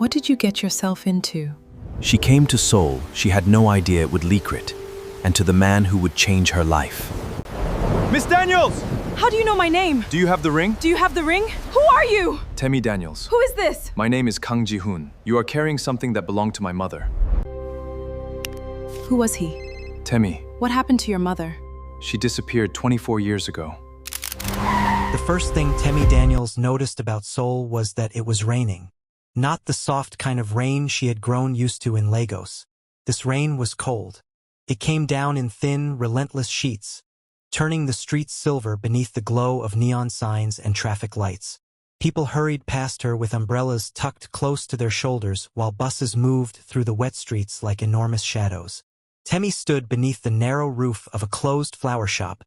What did you get yourself into? She came to Seoul, she had no idea it would leak it, and to the man who would change her life. Miss Daniels! How do you know my name? Do you have the ring? Do you have the ring? Who are you? Temi Daniels. Who is this? My name is Kang Ji-hoon. You are carrying something that belonged to my mother. Who was he? Temi. What happened to your mother? She disappeared 24 years ago. The first thing Temi Daniels noticed about Seoul was that it was raining. Not the soft kind of rain she had grown used to in Lagos. This rain was cold. It came down in thin, relentless sheets, turning the streets silver beneath the glow of neon signs and traffic lights. People hurried past her with umbrellas tucked close to their shoulders while buses moved through the wet streets like enormous shadows. Temi stood beneath the narrow roof of a closed flower shop,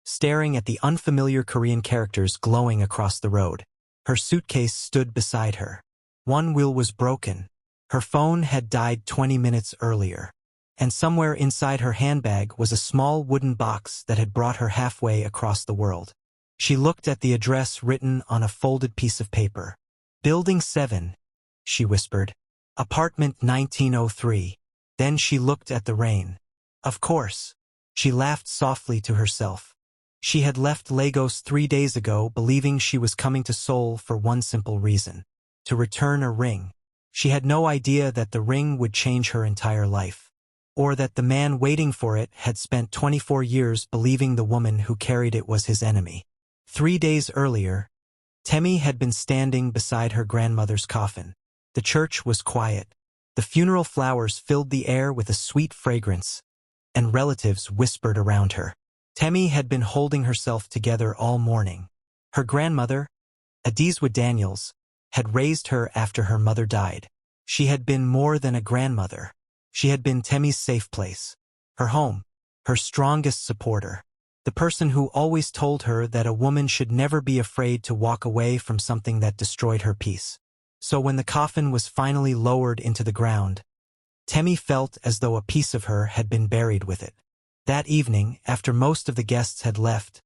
staring at the unfamiliar Korean characters glowing across the road. Her suitcase stood beside her. One wheel was broken. Her phone had died 20 minutes earlier. And somewhere inside her handbag was a small wooden box that had brought her halfway across the world. She looked at the address written on a folded piece of paper. Building 7, she whispered. Apartment 1903. Then she looked at the rain. Of course. She laughed softly to herself. She had left Lagos 3 days ago believing she was coming to Seoul for one simple reason: to return a ring. She had no idea that the ring would change her entire life, or that the man waiting for it had spent 24 years believing the woman who carried it was his enemy. 3 days earlier, Temi had been standing beside her grandmother's coffin. The church was quiet. The funeral flowers filled the air with a sweet fragrance, and relatives whispered around her. Temi had been holding herself together all morning. Her grandmother, Temi Daniels, had raised her after her mother died. She had been more than a grandmother. She had been Temi's safe place, her home, her strongest supporter, the person who always told her that a woman should never be afraid to walk away from something that destroyed her peace. So when the coffin was finally lowered into the ground, Temi felt as though a piece of her had been buried with it. That evening, after most of the guests had left,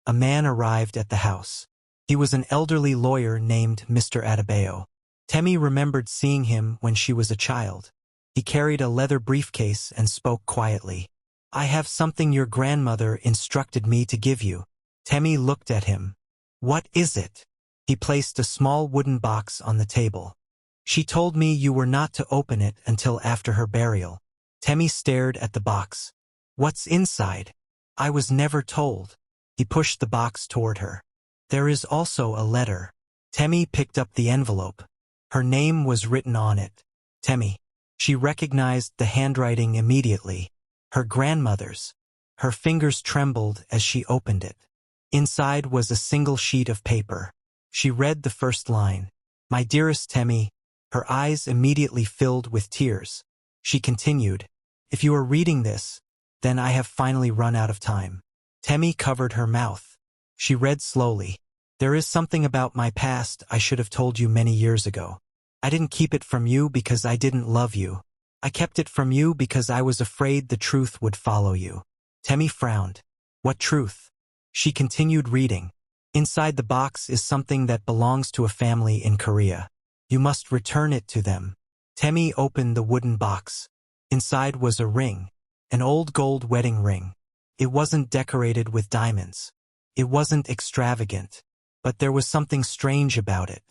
a man arrived at the house. He was an elderly lawyer named Mr. Adebayo. Temi remembered seeing him when she was a child. He carried a leather briefcase and spoke quietly. I have something your grandmother instructed me to give you. Temi looked at him. What is it? He placed a small wooden box on the table. She told me you were not to open it until after her burial. Temi stared at the box. What's inside? I was never told. He pushed the box toward her. There is also a letter. Temi picked up the envelope. Her name was written on it. Temi. She recognized the handwriting immediately. Her grandmother's. Her fingers trembled as she opened it. Inside was a single sheet of paper. She read the first line. My dearest Temi. Her eyes immediately filled with tears. She continued, if you are reading this, then I have finally run out of time. Temi covered her mouth. She read slowly. There is something about my past I should have told you many years ago. I didn't keep it from you because I didn't love you. I kept it from you because I was afraid the truth would follow you. Temi frowned. What truth? She continued reading. Inside the box is something that belongs to a family in Korea. You must return it to them. Temi opened the wooden box. Inside was a ring, an old gold wedding ring. It wasn't decorated with diamonds. It wasn't extravagant, but there was something strange about it.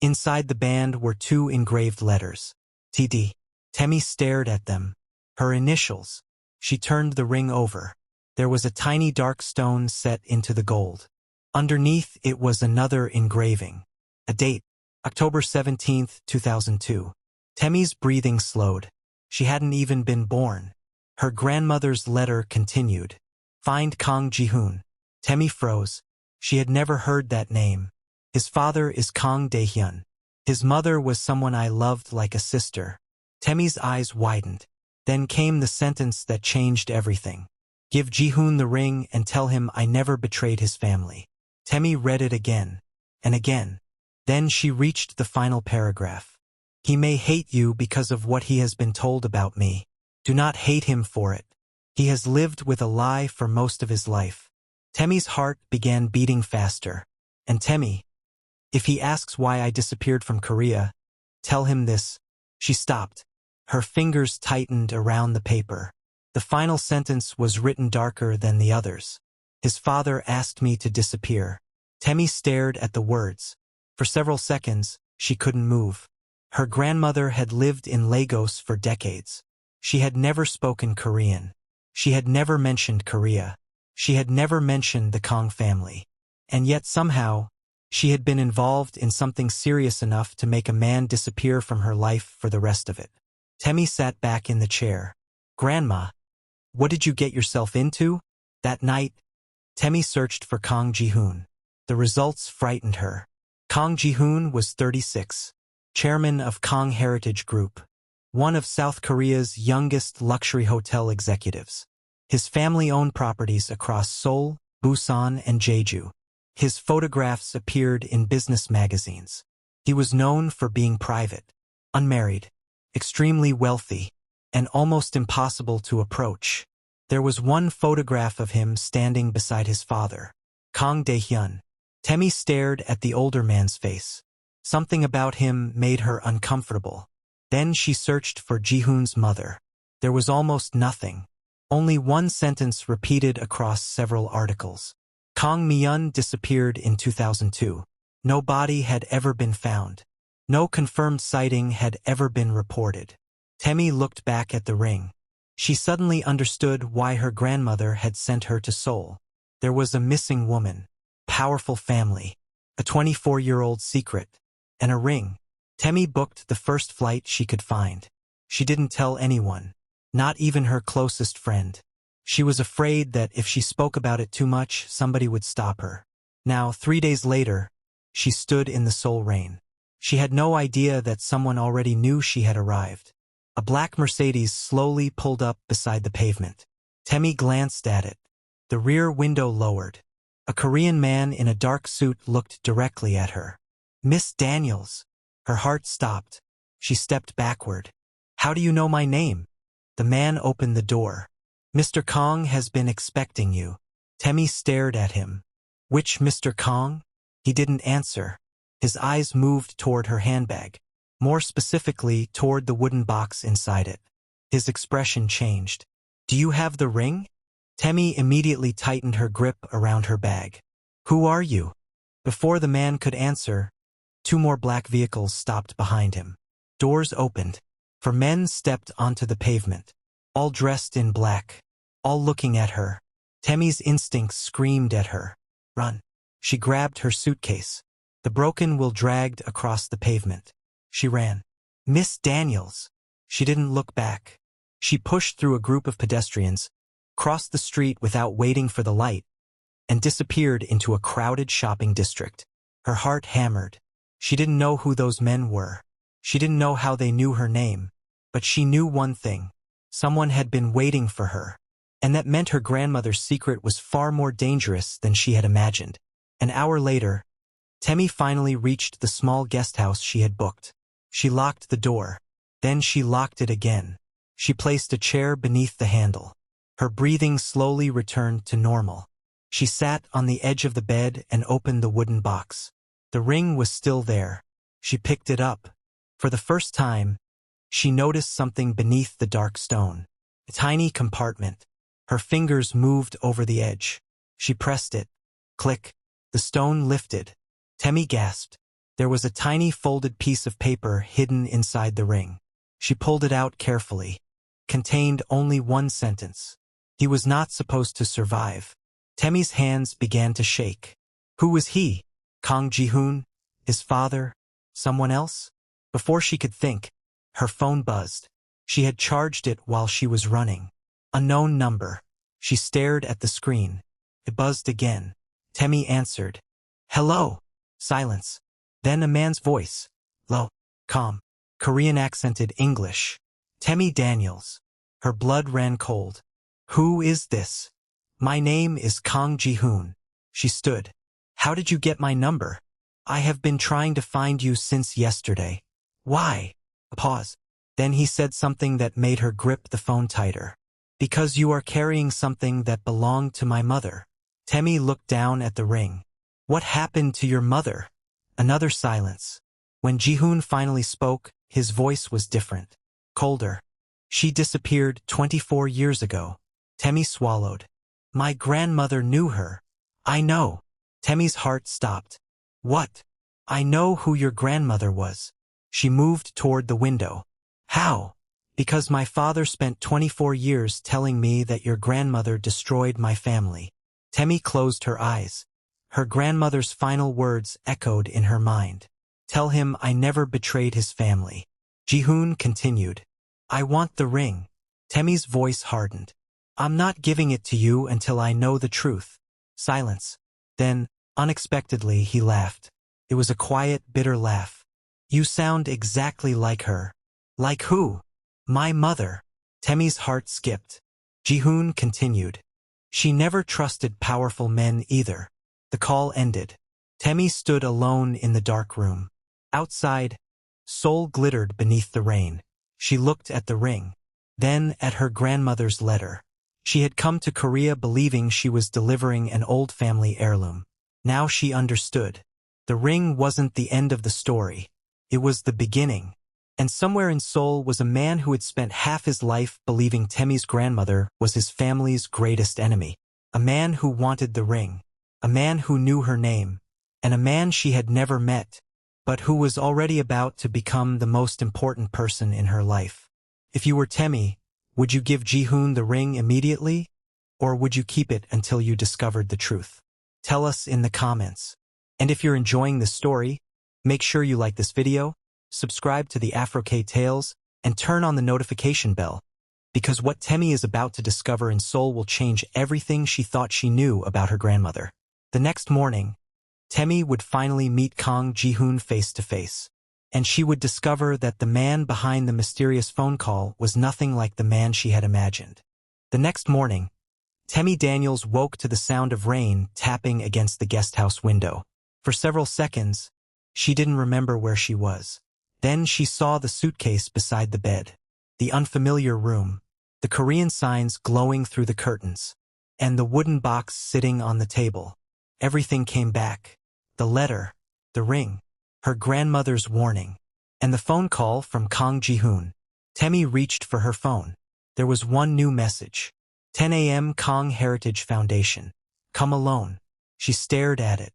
Inside the band were 2 engraved letters. TD. Temi stared at them. Her initials. She turned the ring over. There was a tiny dark stone set into the gold. Underneath it was another engraving. A date. October 17, 2002. Temi's breathing slowed. She hadn't even been born. Her grandmother's letter continued. Find Kang Ji-hoon. Temi froze. She had never heard that name. His father is Kang Ji-hoon. His mother was someone I loved like a sister. Temi's eyes widened. Then came the sentence that changed everything. Give Ji-hoon the ring and tell him I never betrayed his family. Temi read it again and again. Then she reached the final paragraph. He may hate you because of what he has been told about me. Do not hate him for it. He has lived with a lie for most of his life. Temi's heart began beating faster. And Temi, if he asks why I disappeared from Korea, Tell him this. She stopped. Her fingers tightened around the paper. The final sentence was written darker than the others. His father asked me to disappear. Temi stared at the words. For several seconds, she couldn't move. Her grandmother had lived in Lagos for decades. She had never spoken Korean. She had never mentioned Korea. She had never mentioned the Kang family. And yet somehow, she had been involved in something serious enough to make a man disappear from her life for the rest of it. Temi sat back in the chair. Grandma, what did you get yourself into? That night, Temi searched for Kang Ji-hoon. The results frightened her. Kang Ji-hoon was 36, chairman of Kang Heritage Group, one of South Korea's youngest luxury hotel executives. His family owned properties across Seoul, Busan, and Jeju. His photographs appeared in business magazines. He was known for being private, unmarried, extremely wealthy, and almost impossible to approach. There was one photograph of him standing beside his father, Kang Ji-hoon. Temi stared at the older man's face. Something about him made her uncomfortable. Then she searched for Ji-hoon's mother. There was almost nothing. Only one sentence repeated across several articles. Kang Mi-yeon disappeared in 2002. No body had ever been found. No confirmed sighting had ever been reported. Temi looked back at the ring. She suddenly understood why her grandmother had sent her to Seoul. There was a missing woman, powerful family, a 24-year-old secret, and a ring. Temi booked the first flight she could find. She didn't tell anyone, not even her closest friend. She was afraid that if she spoke about it too much, somebody would stop her. Now, 3 days later, she stood in the Seoul rain. She had no idea that someone already knew she had arrived. A black Mercedes slowly pulled up beside the pavement. Temi glanced at it. The rear window lowered. A Korean man in a dark suit looked directly at her. Miss Daniels. Her heart stopped. She stepped backward. How do you know my name? The man opened the door. Mr. Kang has been expecting you. Temi stared at him. Which Mr. Kang? He didn't answer. His eyes moved toward her handbag, more specifically toward the wooden box inside it. His expression changed. Do you have the ring? Temi immediately tightened her grip around her bag. Who are you? Before the man could answer, 2 more black vehicles stopped behind him. Doors opened. 4 men stepped onto the pavement, all dressed in black, all looking at her. Temi's instincts screamed at her. Run. She grabbed her suitcase. The broken wheel dragged across the pavement. She ran. Miss Daniels. She didn't look back. She pushed through a group of pedestrians, crossed the street without waiting for the light, and disappeared into a crowded shopping district. Her heart hammered. She didn't know who those men were. She didn't know how they knew her name. But she knew one thing. Someone had been waiting for her. And that meant her grandmother's secret was far more dangerous than she had imagined. An hour later, Temi finally reached the small guest house she had booked. She locked the door. Then she locked it again. She placed a chair beneath the handle. Her breathing slowly returned to normal. She sat on the edge of the bed and opened the wooden box. The ring was still there. She picked it up. For the first time, she noticed something beneath the dark stone. A tiny compartment. Her fingers moved over the edge. She pressed it. Click. The stone lifted. Temi gasped. There was a tiny folded piece of paper hidden inside the ring. She pulled it out carefully. Contained only one sentence. He was not supposed to survive. Temi's hands began to shake. Who was he? Kang Ji-hoon? His father? Someone else? Before she could think, her phone buzzed. She had charged it while she was running. Unknown number. She stared at the screen. It buzzed again. Temi answered. Hello. Silence. Then a man's voice. Low. Calm. Korean accented English. Temi Daniels. Her blood ran cold. Who is this? My name is Kang Ji-hoon. She stood. How did you get my number? I have been trying to find you since yesterday. Why? A pause. Then he said something that made her grip the phone tighter. Because you are carrying something that belonged to my mother. Temi looked down at the ring. What happened to your mother? Another silence. When Ji-hoon finally spoke, his voice was different, colder. She disappeared 24 years ago. Temi swallowed. My grandmother knew her. I know. Temi's heart stopped. What? I know who your grandmother was. She moved toward the window. How? Because my father spent 24 years telling me that your grandmother destroyed my family. Temi closed her eyes. Her grandmother's final words echoed in her mind. Tell him I never betrayed his family. Ji-hoon continued. I want the ring. Temi's voice hardened. I'm not giving it to you until I know the truth. Silence. Then, unexpectedly, he laughed. It was a quiet, bitter laugh. You sound exactly like her. Like who? My mother. Temi's heart skipped. Ji-hoon continued. She never trusted powerful men either. The call ended. Temi stood alone in the dark room. Outside, Seoul glittered beneath the rain. She looked at the ring, then at her grandmother's letter. She had come to Korea believing she was delivering an old family heirloom. Now she understood. The ring wasn't the end of the story. It was the beginning. And somewhere in Seoul was a man who had spent half his life believing Temi's grandmother was his family's greatest enemy. A man who wanted the ring. A man who knew her name. And a man she had never met, but who was already about to become the most important person in her life. If you were Temi, would you give Ji-hoon the ring immediately? Or would you keep it until you discovered the truth? Tell us in the comments. And if you're enjoying this story, make sure you like this video, subscribe to the AfroK Tales, and turn on the notification bell. Because what Temi is about to discover in Seoul will change everything she thought she knew about her grandmother. The next morning, Temi would finally meet Kang Ji-hoon face to face. And she would discover that the man behind the mysterious phone call was nothing like the man she had imagined. The next morning, Temi Daniels woke to the sound of rain tapping against the guesthouse window. For several seconds, she didn't remember where she was. Then she saw the suitcase beside the bed, the unfamiliar room, the Korean signs glowing through the curtains, and the wooden box sitting on the table. Everything came back. The letter, the ring, her grandmother's warning, and the phone call from Kang Ji-hoon. Temi reached for her phone. There was one new message. 10 a.m. Kang Heritage Foundation. Come alone. She stared at it.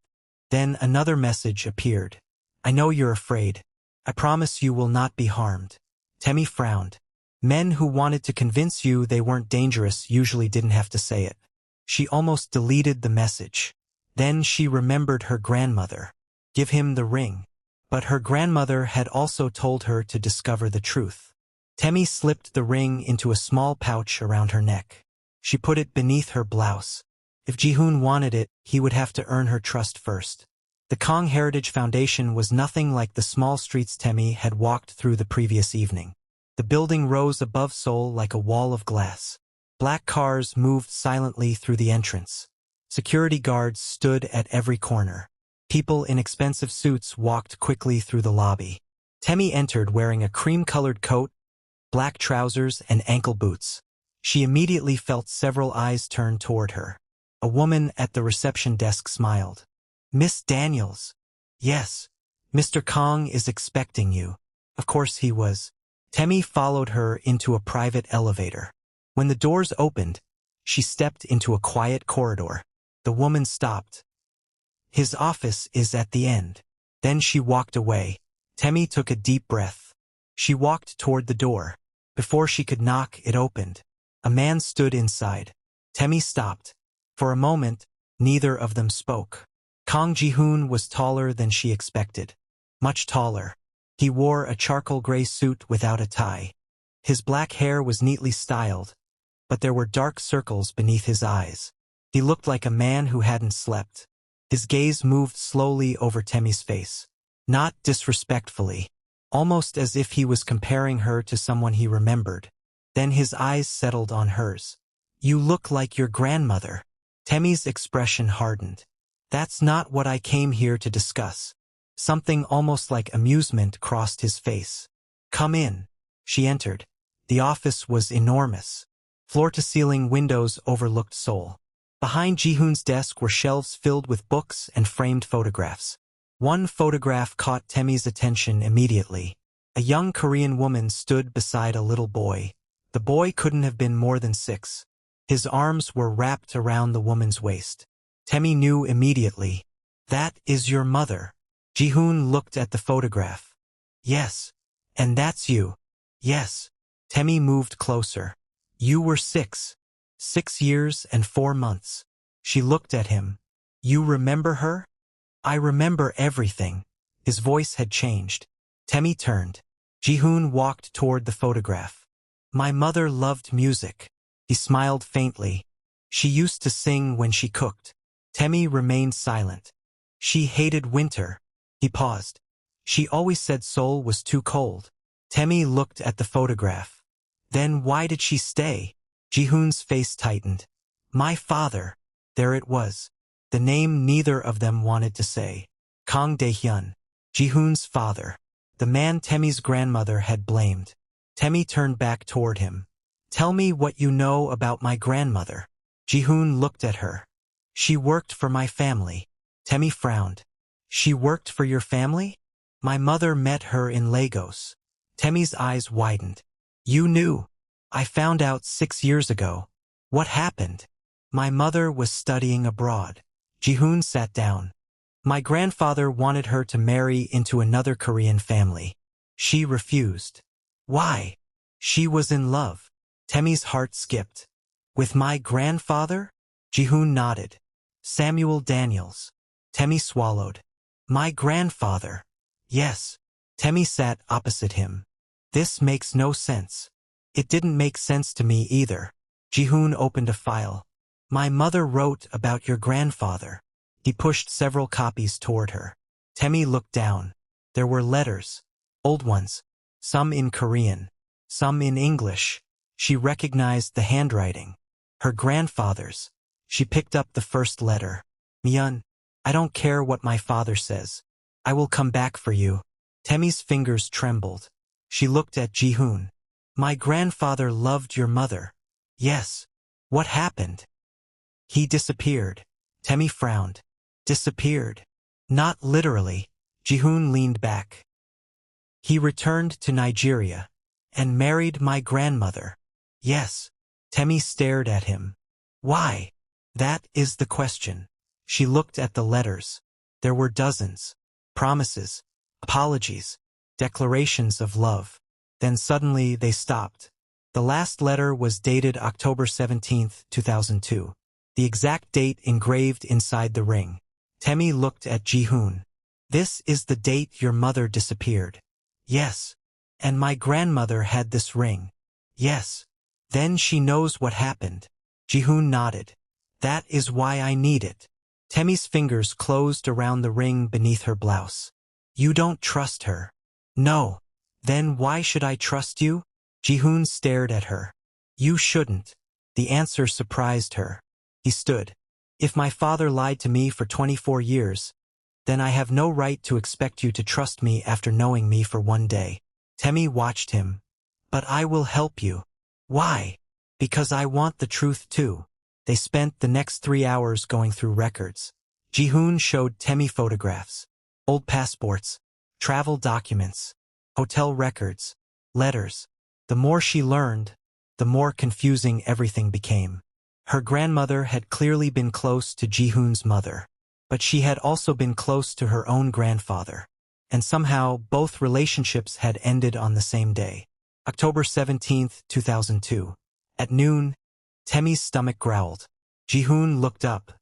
Then another message appeared. I know you're afraid. I promise you will not be harmed. Temi frowned. Men who wanted to convince you they weren't dangerous usually didn't have to say it. She almost deleted the message. Then she remembered her grandmother. Give him the ring. But her grandmother had also told her to discover the truth. Temi slipped the ring into a small pouch around her neck. She put it beneath her blouse. If Ji-hoon wanted it, he would have to earn her trust first. The Kang Heritage Foundation was nothing like the small streets Temi had walked through the previous evening. The building rose above Seoul like a wall of glass. Black cars moved silently through the entrance. Security guards stood at every corner. People in expensive suits walked quickly through the lobby. Temi entered wearing a cream-colored coat, black trousers, and ankle boots. She immediately felt several eyes turn toward her. A woman at the reception desk smiled. Miss Daniels. Yes. Mr. Kang is expecting you. Of course he was. Temi followed her into a private elevator. When the doors opened, she stepped into a quiet corridor. The woman stopped. His office is at the end. Then she walked away. Temi took a deep breath. She walked toward the door. Before she could knock, it opened. A man stood inside. Temi stopped. For a moment, neither of them spoke. Kang Ji-hoon was taller than she expected. Much taller. He wore a charcoal gray suit without a tie. His black hair was neatly styled, but there were dark circles beneath his eyes. He looked like a man who hadn't slept. His gaze moved slowly over Temi's face. Not disrespectfully, almost as if he was comparing her to someone he remembered. Then his eyes settled on hers. You look like your grandmother. Temi's expression hardened. That's not what I came here to discuss. Something almost like amusement crossed his face. Come in. She entered. The office was enormous. Floor-to-ceiling windows overlooked Seoul. Behind Ji-hoon's desk were shelves filled with books and framed photographs. One photograph caught Temi's attention immediately. A young Korean woman stood beside a little boy. The boy couldn't have been more than 6. His arms were wrapped around the woman's waist. Temi knew immediately. That is your mother. Ji-hoon looked at the photograph. Yes. And that's you. Yes. Temi moved closer. You were 6. 6 years and 4 months. She looked at him. You remember her? I remember everything. His voice had changed. Temi turned. Ji-hoon walked toward the photograph. My mother loved music. He smiled faintly. She used to sing when she cooked. Temi remained silent. She hated winter. He paused. She always said Seoul was too cold. Temi looked at the photograph. Then why did she stay? Ji-hoon's face tightened. My father. There it was. The name neither of them wanted to say. Kang Ji-hoon. Ji-hoon's father. The man Temi's grandmother had blamed. Temi turned back toward him. Tell me what you know about my grandmother. Ji-hoon looked at her. She worked for my family. Temi frowned. She worked for your family? My mother met her in Lagos. Temi's eyes widened. You knew. I found out 6 years ago. What happened? My mother was studying abroad. Ji-hoon sat down. My grandfather wanted her to marry into another Korean family. She refused. Why? She was in love. Temi's heart skipped. With my grandfather? Ji-hoon nodded. Samuel Daniels. Temi swallowed. My grandfather. Yes. Temi sat opposite him. This makes no sense. It didn't make sense to me either. Ji-hoon opened a file. My mother wrote about your grandfather. He pushed several copies toward her. Temi looked down. There were letters. Old ones. Some in Korean. Some in English. She recognized the handwriting. Her grandfather's. She picked up the first letter. Myun, I don't care what my father says. I will come back for you. Temi's fingers trembled. She looked at Ji-hoon. My grandfather loved your mother. Yes. What happened? He disappeared. Temi frowned. Disappeared. Not literally. Ji-hoon leaned back. He returned to Nigeria and married my grandmother. Yes. Temi stared at him. Why? That is the question. She looked at the letters. There were dozens. Promises, apologies, declarations of love. Then suddenly they stopped. The last letter was dated October 17, 2002. The exact date engraved inside the ring. Temi looked at Ji-hoon. This is the date your mother disappeared. Yes. And my grandmother had this ring. Yes. Then she knows what happened. Ji-hoon nodded. That is why I need it. Temi's fingers closed around the ring beneath her blouse. You don't trust her. No. Then why should I trust you? Ji-hoon stared at her. You shouldn't. The answer surprised her. He stood. If my father lied to me for 24 years, then I have no right to expect you to trust me after knowing me for one day. Temi watched him. But I will help you. Why? Because I want the truth too. They spent the next 3 hours going through records. Ji-hoon showed Temi photographs, old passports, travel documents, hotel records, letters. The more she learned, the more confusing everything became. Her grandmother had clearly been close to Ji-hoon's mother, but she had also been close to her own grandfather. And somehow, both relationships had ended on the same day. October 17, 2002. At noon, Temi's stomach growled. Ji-hoon looked up.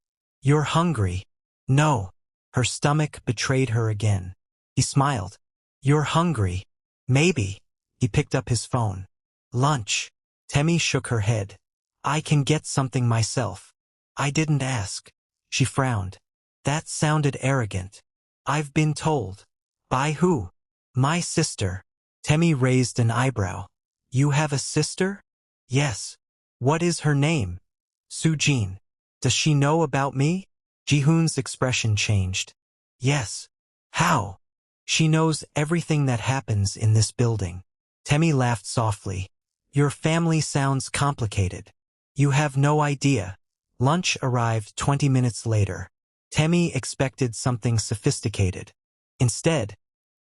You're hungry. No. Her stomach betrayed her again. He smiled. You're hungry. Maybe. He picked up his phone. Lunch. Temi shook her head. I can get something myself. I didn't ask. She frowned. That sounded arrogant. I've been told. By who? My sister. Temi raised an eyebrow. You have a sister? Yes. What is her name? Soo-jin. Does she know about me? Ji-hoon's expression changed. Yes. How? She knows everything that happens in this building. Temi laughed softly. Your family sounds complicated. You have no idea. Lunch arrived 20 minutes later. Temi expected something sophisticated. Instead,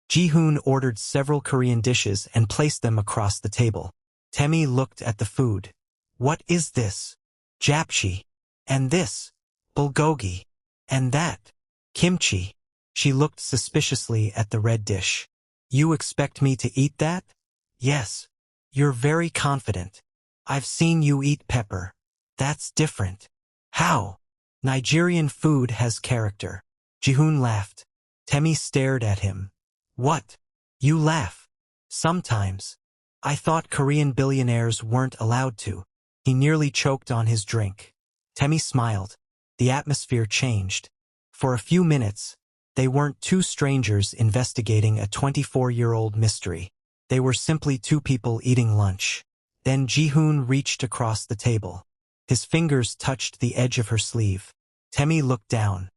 Ji-hoon ordered several Korean dishes and placed them across the table. Temi looked at the food. What is this? Japchae. And this? Bulgogi. And that? Kimchi. She looked suspiciously at the red dish. You expect me to eat that? Yes. You're very confident. I've seen you eat pepper. That's different. How? Nigerian food has character. Ji-hoon laughed. Temi stared at him. What? You laugh. Sometimes. I thought Korean billionaires weren't allowed to. He nearly choked on his drink. Temi smiled. The atmosphere changed. For a few minutes, they weren't two strangers investigating a 24-year-old mystery. They were simply two people eating lunch. Then Ji-hoon reached across the table. His fingers touched the edge of her sleeve. Temi looked down.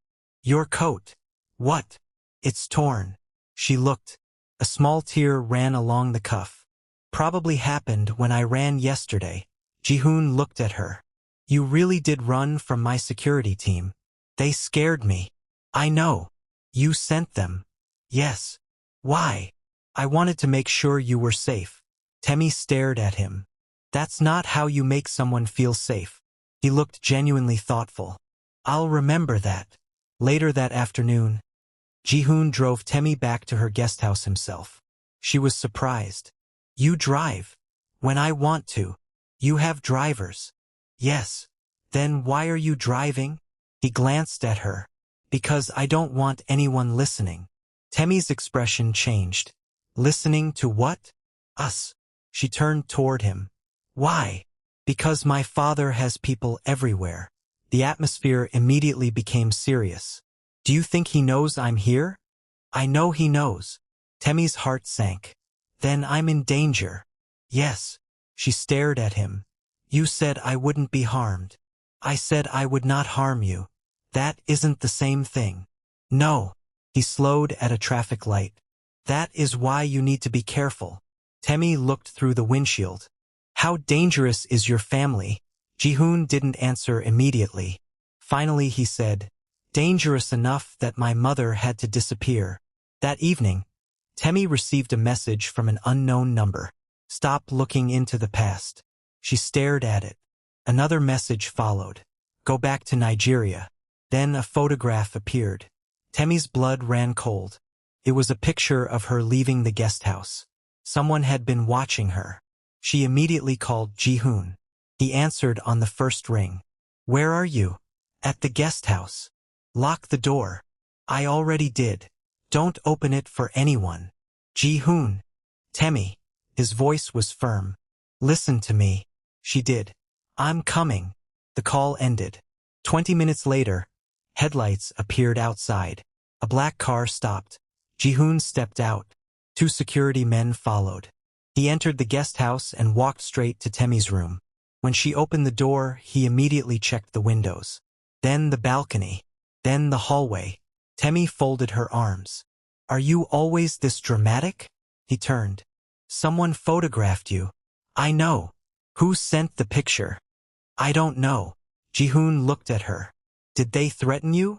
Your coat. What? It's torn. She looked. A small tear ran along the cuff. Probably happened when I ran yesterday. Ji-hoon looked at her. You really did run from my security team. They scared me. I know. You sent them. Yes. Why? I wanted to make sure you were safe. Temi stared at him. That's not how you make someone feel safe. He looked genuinely thoughtful. I'll remember that. Later that afternoon, Ji-hoon drove Temi back to her guest house himself. She was surprised. You drive. When I want to. You have drivers. Yes. Then why are you driving? He glanced at her. Because I don't want anyone listening. Temi's expression changed. Listening to what? Us. She turned toward him. Why? Because my father has people everywhere. The atmosphere immediately became serious. Do you think he knows I'm here? I know he knows. Temi's heart sank. Then I'm in danger. Yes. She stared at him. You said I wouldn't be harmed. I said I would not harm you. That isn't the same thing. No. He slowed at a traffic light. That is why you need to be careful. Temi looked through the windshield. How dangerous is your family? Ji-hoon didn't answer immediately. Finally he said, dangerous enough that my mother had to disappear. That evening, Temi received a message from an unknown number. Stop looking into the past. She stared at it. Another message followed. Go back to Nigeria. Then a photograph appeared. Temi's blood ran cold. It was a picture of her leaving the guest house. Someone had been watching her. She immediately called Ji-hoon. He answered on the first ring. Where are you? At the guest house. Lock the door. I already did. Don't open it for anyone. Ji-hoon. Temi. His voice was firm. Listen to me. She did. I'm coming. The call ended. 20 minutes later, headlights appeared outside. A black car stopped. Ji-hoon stepped out. Two security men followed. He entered the guest house and walked straight to Temi's room. When she opened the door, he immediately checked the windows. Then the balcony. Then the hallway. Temi folded her arms. Are you always this dramatic? He turned. Someone photographed you. I know. Who sent the picture? I don't know. Ji-hoon looked at her. Did they threaten you?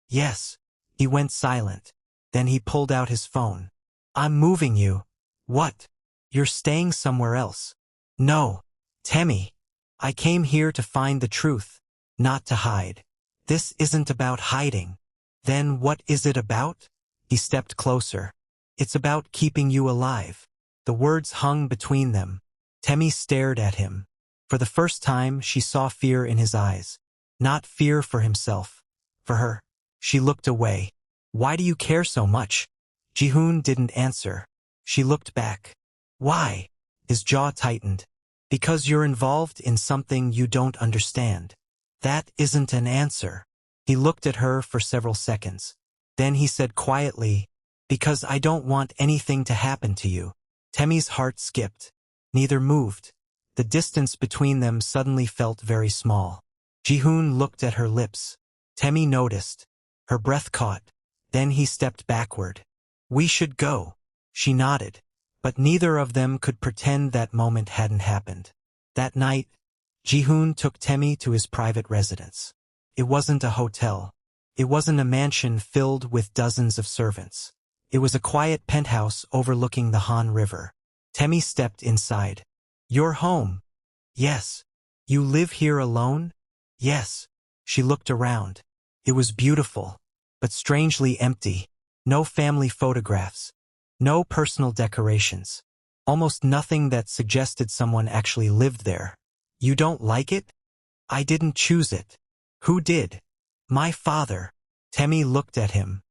Yes. He went silent. Then he pulled out his phone. I'm moving you. What? You're staying somewhere else. No. Temi. I came here to find the truth, not to hide. This isn't about hiding. Then what is it about? He stepped closer. It's about keeping you alive. The words hung between them. Temi stared at him. For the first time, she saw fear in his eyes. Not fear for himself. For her. She looked away. Why do you care so much? Ji-hoon didn't answer. She looked back. Why? His jaw tightened. Because you're involved in something you don't understand. That isn't an answer. He looked at her for several seconds. Then he said quietly, because I don't want anything to happen to you. Temi's heart skipped. Neither moved. The distance between them suddenly felt very small. Ji-hoon looked at her lips. Temi noticed. Her breath caught. Then he stepped backward. We should go. She nodded. But neither of them could pretend that moment hadn't happened. That night, Ji-hoon took Temi to his private residence. It wasn't a hotel. It wasn't a mansion filled with dozens of servants. It was a quiet penthouse overlooking the Han River. Temi stepped inside. Your home? Yes. You live here alone? Yes. She looked around. It was beautiful, but strangely empty. No family photographs. No personal decorations. Almost nothing that suggested someone actually lived there. You don't like it? I didn't choose it. Who did? My father. Temi looked at him.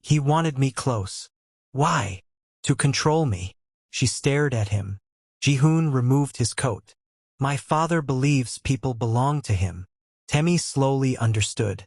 He wanted me close. Why? To control me. She stared at him. Ji-hoon removed his coat. My father believes people belong to him. Temi slowly understood.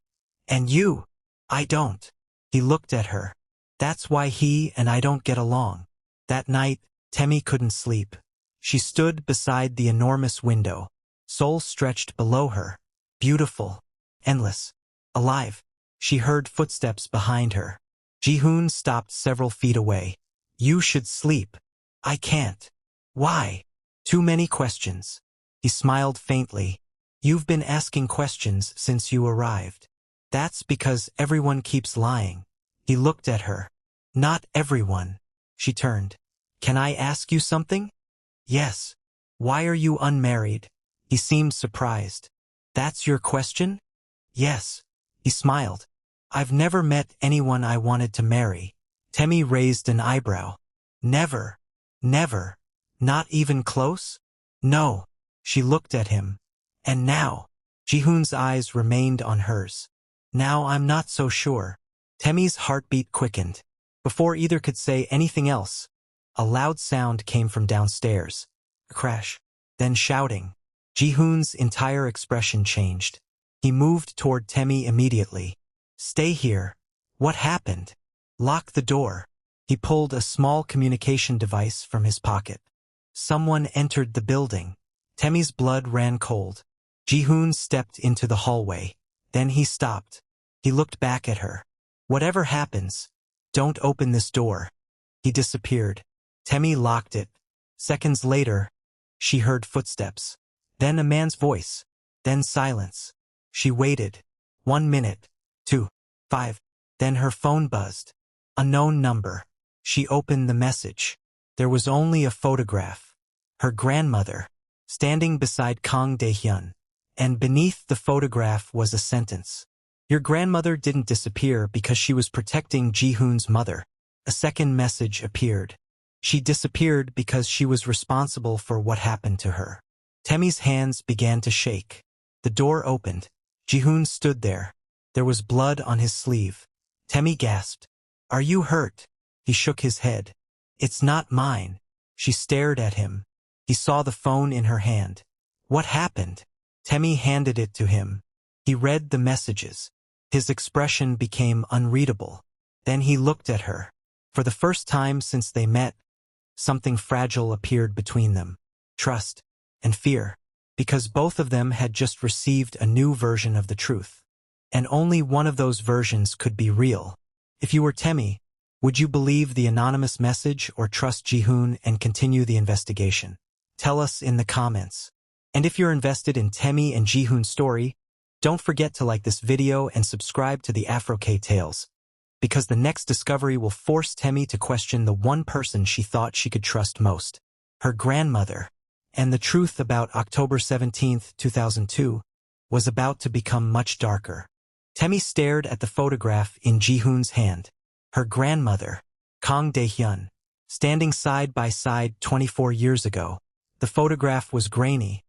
And you? I don't. He looked at her. That's why he and I don't get along. That night, Temi couldn't sleep. She stood beside the enormous window. Seoul stretched below her. Beautiful. Endless. Alive. She heard footsteps behind her. Ji-hoon stopped several feet away. You should sleep. I can't. Why? Too many questions. He smiled faintly. You've been asking questions since you arrived. That's because everyone keeps lying. He looked at her. Not everyone. She turned. Can I ask you something? Yes. Why are you unmarried? He seemed surprised. That's your question? Yes. He smiled. I've never met anyone I wanted to marry. Temi raised an eyebrow. Never. Never. Not even close? No. She looked at him. And now? Ji-hoon's eyes remained on hers. Now I'm not so sure. Temi's heartbeat quickened. Before either could say anything else, a loud sound came from downstairs. A crash. Then shouting. Ji-hoon's entire expression changed. He moved toward Temi immediately. Stay here. What happened? Lock the door. He pulled a small communication device from his pocket. Someone entered the building. Temi's blood ran cold. Ji-hoon stepped into the hallway. Then he stopped. He looked back at her. Whatever happens, don't open this door. He disappeared. Temi locked it. Seconds later, she heard footsteps. Then a man's voice. Then silence. She waited. 1 minute. 2. 5. Then her phone buzzed. Unknown number. She opened the message. There was only a photograph. Her grandmother, standing beside Kang Ji-hoon. And beneath the photograph was a sentence. Your grandmother didn't disappear because she was protecting Ji-hoon's mother. A second message appeared. She disappeared because she was responsible for what happened to her. Temi's hands began to shake. The door opened. Ji-hoon stood there. There was blood on his sleeve. Temi gasped. Are you hurt? He shook his head. It's not mine. She stared at him. He saw the phone in her hand. What happened? Temi handed it to him. He read the messages. His expression became unreadable. Then he looked at her. For the first time since they met, something fragile appeared between them. Trust and fear. Because both of them had just received a new version of the truth. And only one of those versions could be real. If you were Temi, would you believe the anonymous message or trust Ji-hoon and continue the investigation? Tell us in the comments. And if you're invested in Temi and Ji-hoon's story, don't forget to like this video and subscribe to the AfroK Tales, because the next discovery will force Temi to question the one person she thought she could trust most, her grandmother. And the truth about October 17, 2002, was about to become much darker. Temi stared at the photograph in Ji-hoon's hand. Her grandmother, Kang Ji-hoon, standing side by side 24 years ago. The photograph was grainy,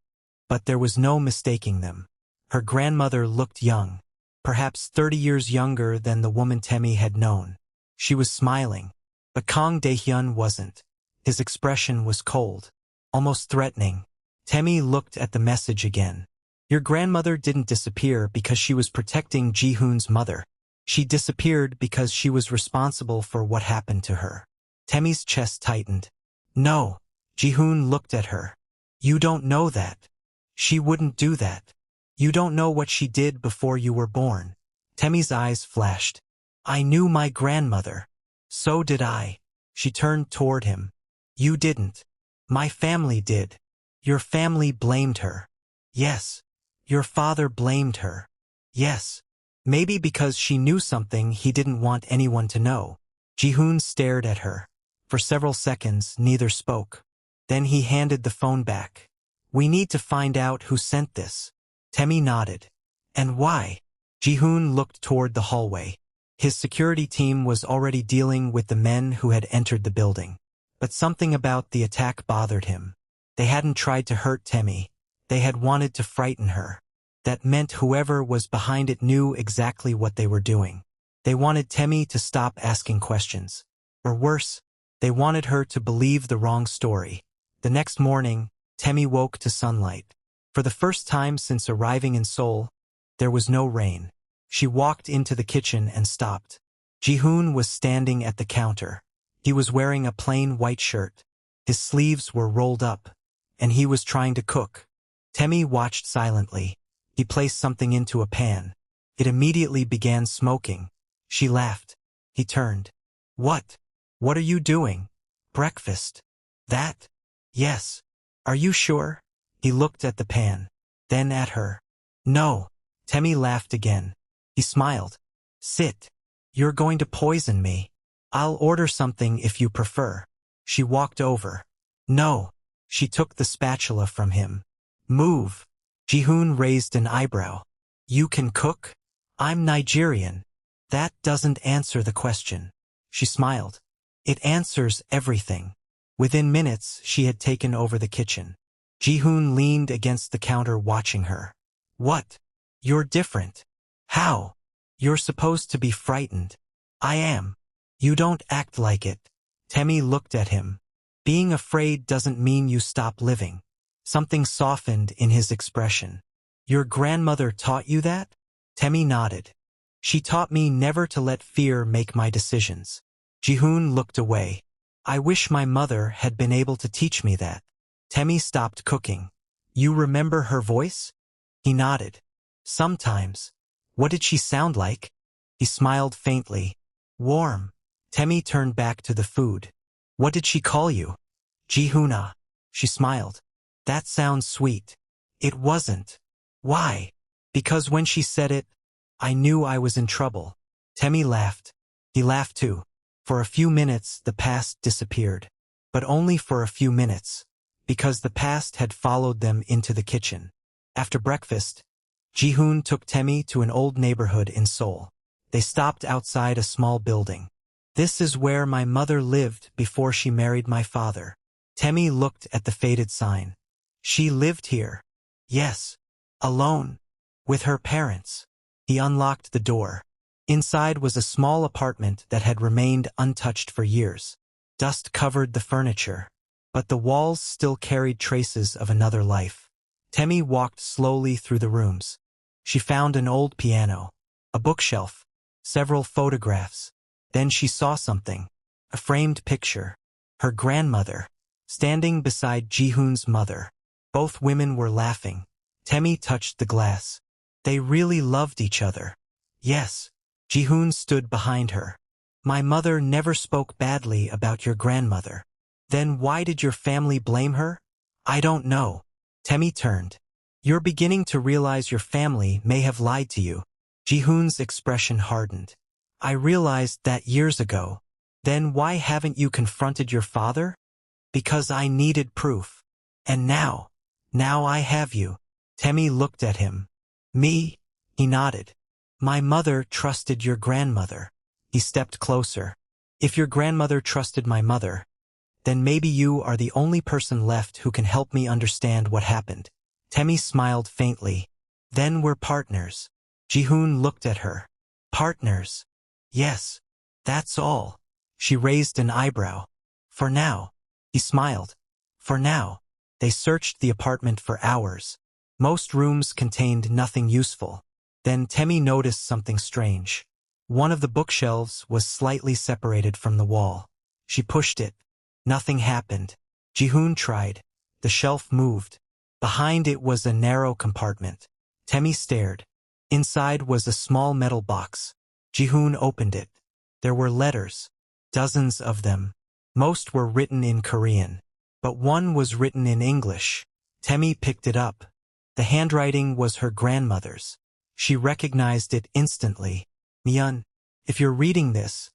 but there was no mistaking them. Her grandmother looked young, perhaps 30 years younger than the woman Temi had known. She was smiling, but Kang Ji-hoon wasn't. His expression was cold, almost threatening. Temi looked at the message again. Your grandmother didn't disappear because she was protecting Ji-hoon's mother. She disappeared because she was responsible for what happened to her. Temi's chest tightened. No. Ji-hoon looked at her. You don't know that. She wouldn't do that. You don't know what she did before you were born. Temi's eyes flashed. I knew my grandmother. So did I. She turned toward him. You didn't. My family did. Your family blamed her. Yes. Your father blamed her. Yes. Maybe because she knew something he didn't want anyone to know. Ji-hoon stared at her. For several seconds, neither spoke. Then he handed the phone back. We need to find out who sent this. Temi nodded. And why? Ji-hoon looked toward the hallway. His security team was already dealing with the men who had entered the building. But something about the attack bothered him. They hadn't tried to hurt Temi. They had wanted to frighten her. That meant whoever was behind it knew exactly what they were doing. They wanted Temi to stop asking questions. Or worse, they wanted her to believe the wrong story. The next morning, Temi woke to sunlight. For the first time since arriving in Seoul, there was no rain. She walked into the kitchen and stopped. Ji-hoon was standing at the counter. He was wearing a plain white shirt. His sleeves were rolled up, and he was trying to cook. Temi watched silently. He placed something into a pan. It immediately began smoking. She laughed. He turned. What? What are you doing? Breakfast. That? Yes. Are you sure? He looked at the pan, then at her. No. Temi laughed again. He smiled. Sit. You're going to poison me. I'll order something if you prefer. She walked over. No. She took the spatula from him. Move. Ji-hoon raised an eyebrow. You can cook? I'm Nigerian. That doesn't answer the question. She smiled. It answers everything. Within minutes, she had taken over the kitchen. Ji-hoon leaned against the counter watching her. What? You're different. How? You're supposed to be frightened. I am. You don't act like it. Temi looked at him. Being afraid doesn't mean you stop living. Something softened in his expression. Your grandmother taught you that? Temi nodded. She taught me never to let fear make my decisions. Ji-hoon looked away. I wish my mother had been able to teach me that. Temi stopped cooking. You remember her voice? He nodded. Sometimes. What did she sound like? He smiled faintly. Warm. Temi turned back to the food. What did she call you? Ji-hoona. She smiled. That sounds sweet. It wasn't. Why? Because when she said it, I knew I was in trouble. Temi laughed. He laughed too. For a few minutes, the past disappeared. But only for a few minutes, because the past had followed them into the kitchen. After breakfast, Ji-hoon took Temi to an old neighborhood in Seoul. They stopped outside a small building. This is where my mother lived before she married my father. Temi looked at the faded sign. She lived here. Yes. Alone. With her parents. He unlocked the door. Inside was a small apartment that had remained untouched for years. Dust covered the furniture, but the walls still carried traces of another life. Temi walked slowly through the rooms. She found an old piano, a bookshelf, several photographs. Then she saw something, a framed picture. Her grandmother, standing beside Ji-hoon's mother. Both women were laughing. Temi touched the glass. They really loved each other. Yes. Ji-hoon stood behind her. My mother never spoke badly about your grandmother. Then why did your family blame her? I don't know. Temi turned. You're beginning to realize your family may have lied to you. Ji-hoon's expression hardened. I realized that years ago. Then why haven't you confronted your father? Because I needed proof. And now I have you. Temi looked at him. Me? He nodded. My mother trusted your grandmother. He stepped closer. If your grandmother trusted my mother, then maybe you are the only person left who can help me understand what happened. Temi smiled faintly. Then we're partners. Ji-hoon looked at her. Partners? Yes. That's all. She raised an eyebrow. For now. He smiled. For now. They searched the apartment for hours. Most rooms contained nothing useful. Then Temi noticed something strange. One of the bookshelves was slightly separated from the wall. She pushed it. Nothing happened. Ji-hoon tried. The shelf moved. Behind it was a narrow compartment. Temi stared. Inside was a small metal box. Ji-hoon opened it. There were letters. Dozens of them. Most were written in Korean. But one was written in English. Temi picked it up. The handwriting was her grandmother's. She recognized it instantly. Myun, if you're reading this,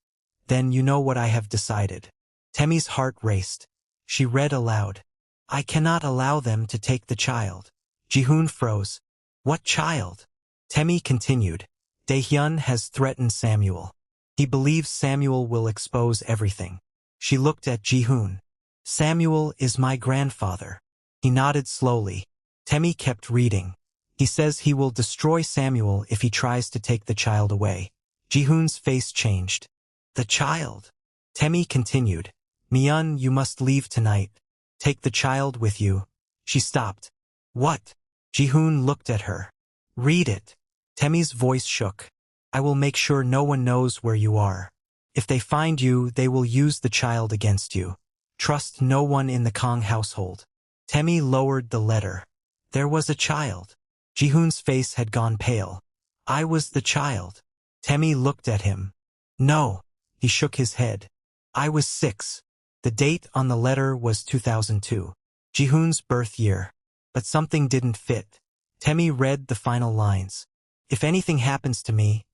Then you know what I have decided. Temi's heart raced. She read aloud. I cannot allow them to take the child. Ji-hoon froze. What child? Temi continued. Dae-hyun has threatened Samuel. He believes Samuel will expose everything. She looked at Ji-hoon. Samuel is my grandfather. He nodded slowly. Temi kept reading. He says he will destroy Samuel if he tries to take the child away. Ji-hoon's face changed. The child. Temi continued. Miun, you must leave tonight. Take the child with you. She stopped. What? Ji-hoon looked at her. Read it. Temi's voice shook. I will make sure no one knows where you are. If they find you, they will use the child against you. Trust no one in the Kang household. Temi lowered the letter. There was a child. Ji-hoon's face had gone pale. I was the child. Temi looked at him. No. He shook his head. I was 6. The date on the letter was 2002. Ji-hoon's birth year. But something didn't fit. Temi read the final lines. If anything happens to me,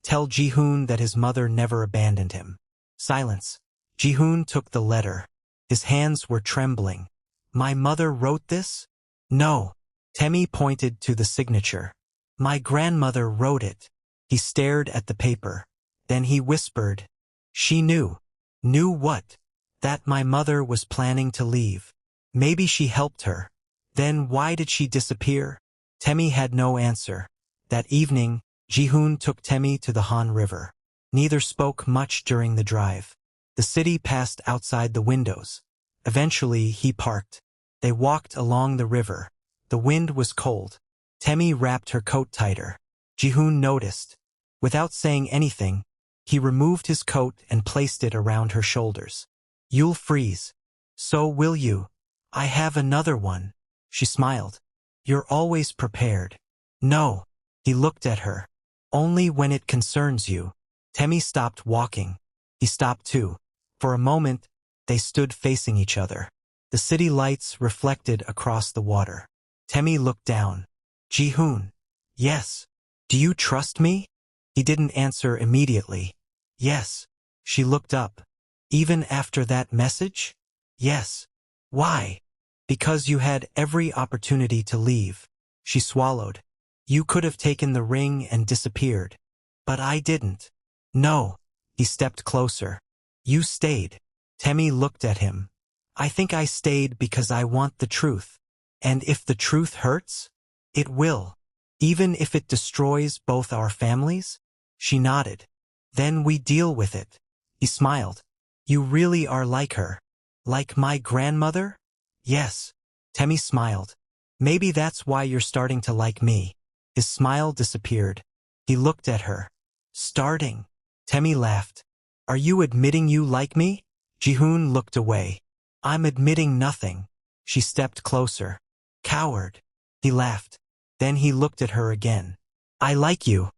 tell Ji-hoon that his mother never abandoned him. Silence. Ji-hoon took the letter. His hands were trembling. My mother wrote this? No. Temi pointed to the signature. My grandmother wrote it. He stared at the paper. Then he whispered. She knew. Knew what? That my mother was planning to leave. Maybe she helped her. Then why did she disappear? Temi had no answer. That evening, Ji-hoon took Temi to the Han River. Neither spoke much during the drive. The city passed outside the windows. Eventually, he parked. They walked along the river. The wind was cold. Temi wrapped her coat tighter. Ji-hoon noticed. Without saying anything, he removed his coat and placed it around her shoulders. You'll freeze. So will you. I have another one. She smiled. You're always prepared. No. He looked at her. Only when it concerns you. Temi stopped walking. He stopped too. For a moment, they stood facing each other. The city lights reflected across the water. Temi looked down. Ji-hoon. Yes. Do you trust me? He didn't answer immediately. Yes. She looked up. Even after that message? Yes. Why? Because you had every opportunity to leave. She swallowed. You could have taken the ring and disappeared. But I didn't. No. He stepped closer. You stayed. Temi looked at him. I think I stayed because I want the truth. And if the truth hurts, it will. Even if it destroys both our families? She nodded. Then we deal with it. He smiled. You really are like her. Like my grandmother? Yes. Temi smiled. Maybe that's why you're starting to like me. His smile disappeared. He looked at her. Starting? Temi laughed. Are you admitting you like me? Ji-hoon looked away. I'm admitting nothing. She stepped closer. Coward. He laughed. Then he looked at her again. I like you.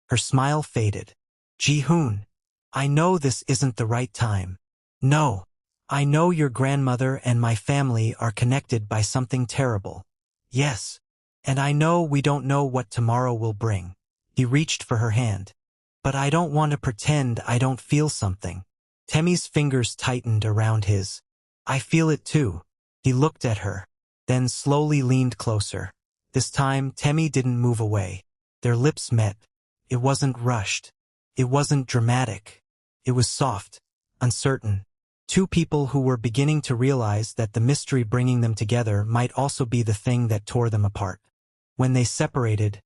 Her smile faded. Ji-hoon. I know this isn't the right time. No. I know your grandmother and my family are connected by something terrible. Yes. And I know we don't know what tomorrow will bring. He reached for her hand. But I don't want to pretend I don't feel something. Temi's fingers tightened around his. I feel it too. He looked at her, then slowly leaned closer. This time, Temi didn't move away. Their lips met. It wasn't rushed. It wasn't dramatic. It was soft, uncertain. Two people who were beginning to realize that the mystery bringing them together might also be the thing that tore them apart. When they separated,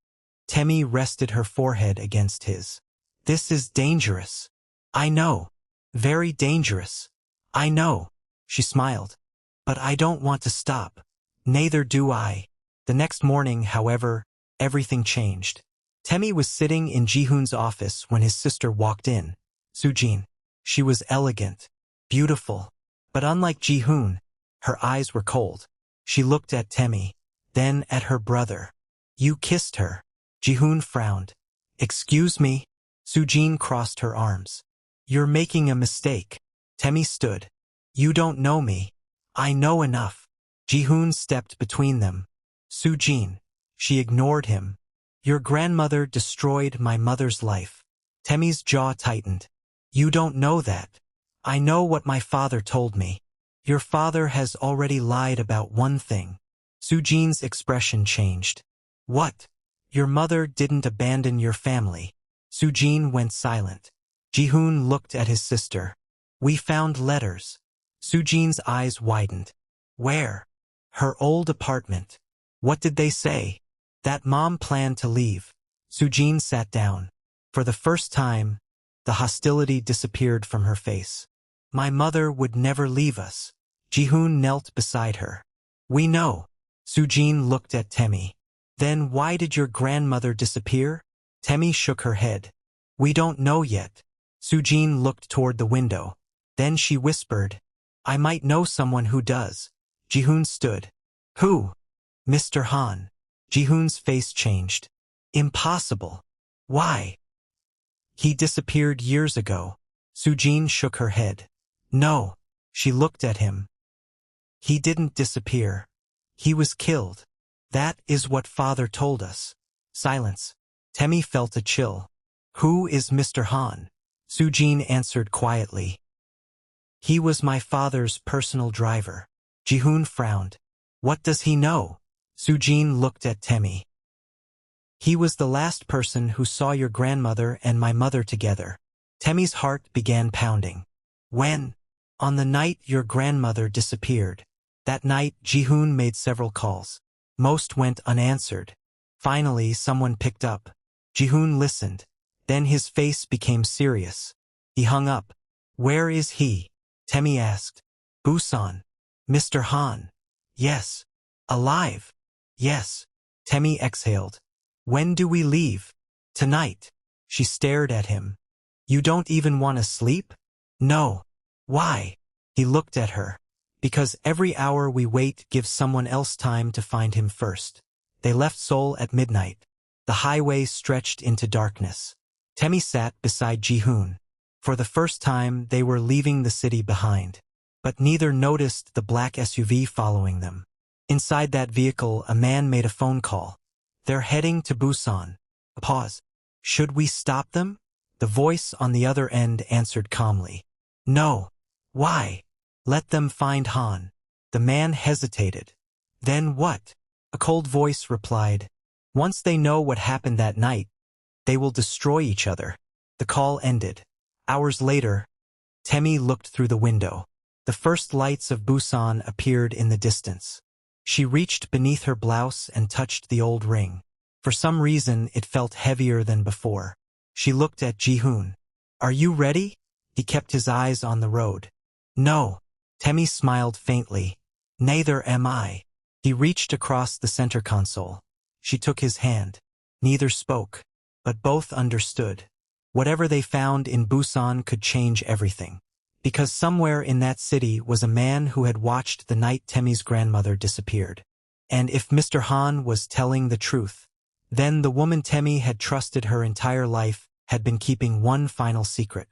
Temi rested her forehead against his. This is dangerous. I know. Very dangerous. I know. She smiled. But I don't want to stop. Neither do I. The next morning, however, everything changed. Temi was sitting in Ji-hoon's office when his sister walked in. Soo-jin. She was elegant, beautiful. But unlike Ji-hoon, her eyes were cold. She looked at Temi, then at her brother. You kissed her. Ji-hoon frowned. Excuse me? Soo-jin crossed her arms. You're making a mistake. Temi stood. You don't know me. I know enough. Ji-hoon stepped between them. Soo-jin. She ignored him. Your grandmother destroyed my mother's life. Temi's jaw tightened. You don't know that. I know what my father told me. Your father has already lied about one thing. Soo-jin's expression changed. What? Your mother didn't abandon your family. Soo-jin went silent. Ji-hoon looked at his sister. We found letters. Soo-jin's eyes widened. Where? Her old apartment. What did they say? That mom planned to leave. Soo-jin sat down. For the first time, the hostility disappeared from her face. My mother would never leave us. Ji-hoon knelt beside her. We know. Soo-jin looked at Temi. Then why did your grandmother disappear? Temi shook her head. We don't know yet. Soo-jin looked toward the window. Then she whispered, I might know someone who does. Ji-hoon stood. Who? Mr. Han. Ji-hoon's face changed. Impossible. Why? He disappeared years ago. Soo-jin shook her head. No. She looked at him. He didn't disappear. He was killed. That is what father told us. Silence. Temi felt a chill. Who is Mr. Han? Soo-jin answered quietly. He was my father's personal driver. Ji-hoon frowned. What does he know? Soo-jin looked at Temi. He was the last person who saw your grandmother and my mother together. Temi's heart began pounding. When? On the night your grandmother disappeared. That night, Ji-hoon made several calls. Most went unanswered. Finally, someone picked up. Ji-hoon listened. Then his face became serious. He hung up. Where is he? Temi asked. Busan. Mr. Han. Yes. Alive. Yes. Temi exhaled. When do we leave? Tonight. She stared at him. You don't even want to sleep? No. Why? He looked at her. Because every hour we wait gives someone else time to find him first. They left Seoul at midnight. The highway stretched into darkness. Temi sat beside Ji-hoon. For the first time, they were leaving the city behind. But neither noticed the black SUV following them. Inside that vehicle, a man made a phone call. They're heading to Busan. A pause. Should we stop them? The voice on the other end answered calmly. No. Why? Let them find Han. The man hesitated. Then what? A cold voice replied. Once they know what happened that night, they will destroy each other. The call ended. Hours later, Temi looked through the window. The first lights of Busan appeared in the distance. She reached beneath her blouse and touched the old ring. For some reason, it felt heavier than before. She looked at Ji-hoon. Are you ready? He kept his eyes on the road. No. Temi smiled faintly. Neither am I. He reached across the center console. She took his hand. Neither spoke, but both understood. Whatever they found in Busan could change everything. Because somewhere in that city was a man who had watched the night Temi's grandmother disappeared. And if Mr. Han was telling the truth, then the woman Temi had trusted her entire life had been keeping one final secret.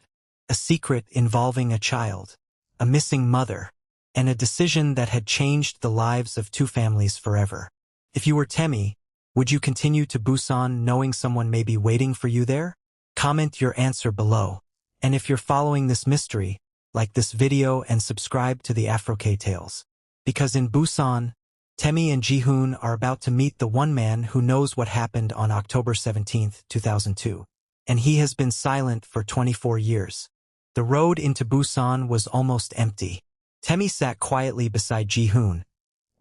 A secret involving a child, a missing mother, and a decision that had changed the lives of two families forever. If you were Temi, would you continue to Busan knowing someone may be waiting for you there? Comment your answer below. And if you're following this mystery, like this video and subscribe to the AfroK Tales. Because in Busan, Temi and Ji-hoon are about to meet the one man who knows what happened on October 17, 2002. And he has been silent for 24 years. The road into Busan was almost empty. Temi sat quietly beside Ji-hoon,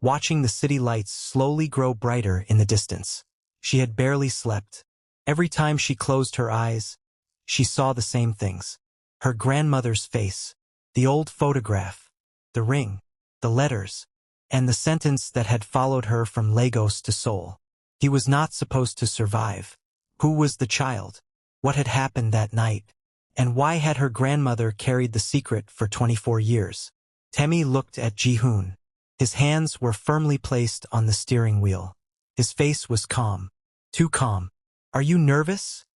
watching the city lights slowly grow brighter in the distance. She had barely slept. Every time she closed her eyes, she saw the same things. Her grandmother's face, the old photograph, the ring, the letters, and the sentence that had followed her from Lagos to Seoul. He was not supposed to survive. Who was the child? What had happened that night? And why had her grandmother carried the secret for 24 years? Temi looked at Ji-hoon. His hands were firmly placed on the steering wheel. His face was calm. Too calm. Are you nervous?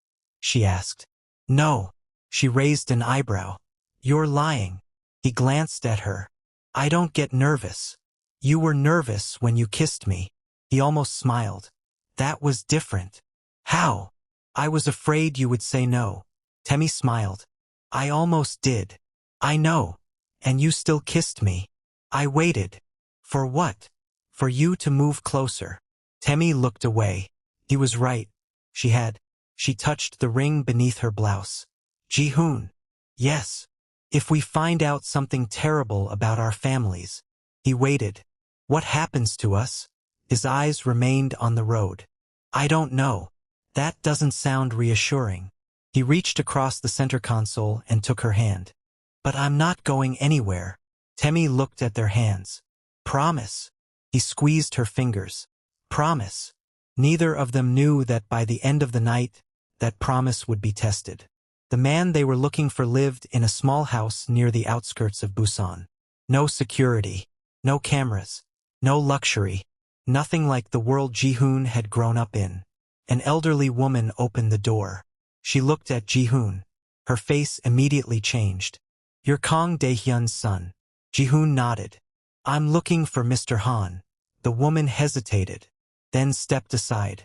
She asked. No. She raised an eyebrow. You're lying. He glanced at her. I don't get nervous. You were nervous when you kissed me. He almost smiled. That was different. How? I was afraid you would say no. Temi smiled. I almost did. I know. And you still kissed me. I waited. For what? For you to move closer. Temi looked away. He was right. She had. She touched the ring beneath her blouse. Ji-hoon. Yes. If we find out something terrible about our families. He waited. What happens to us? His eyes remained on the road. I don't know. That doesn't sound reassuring. He reached across the center console and took her hand. But I'm not going anywhere. Temi looked at their hands. Promise. He squeezed her fingers. Promise. Neither of them knew that by the end of the night, that promise would be tested. The man they were looking for lived in a small house near the outskirts of Busan. No security. No cameras. No luxury. Nothing like the world Ji-hoon had grown up in. An elderly woman opened the door. She looked at Ji-hoon. Her face immediately changed. You're Kang Ji-hoon's son. Ji-hoon nodded. I'm looking for Mr. Han. The woman hesitated, then stepped aside.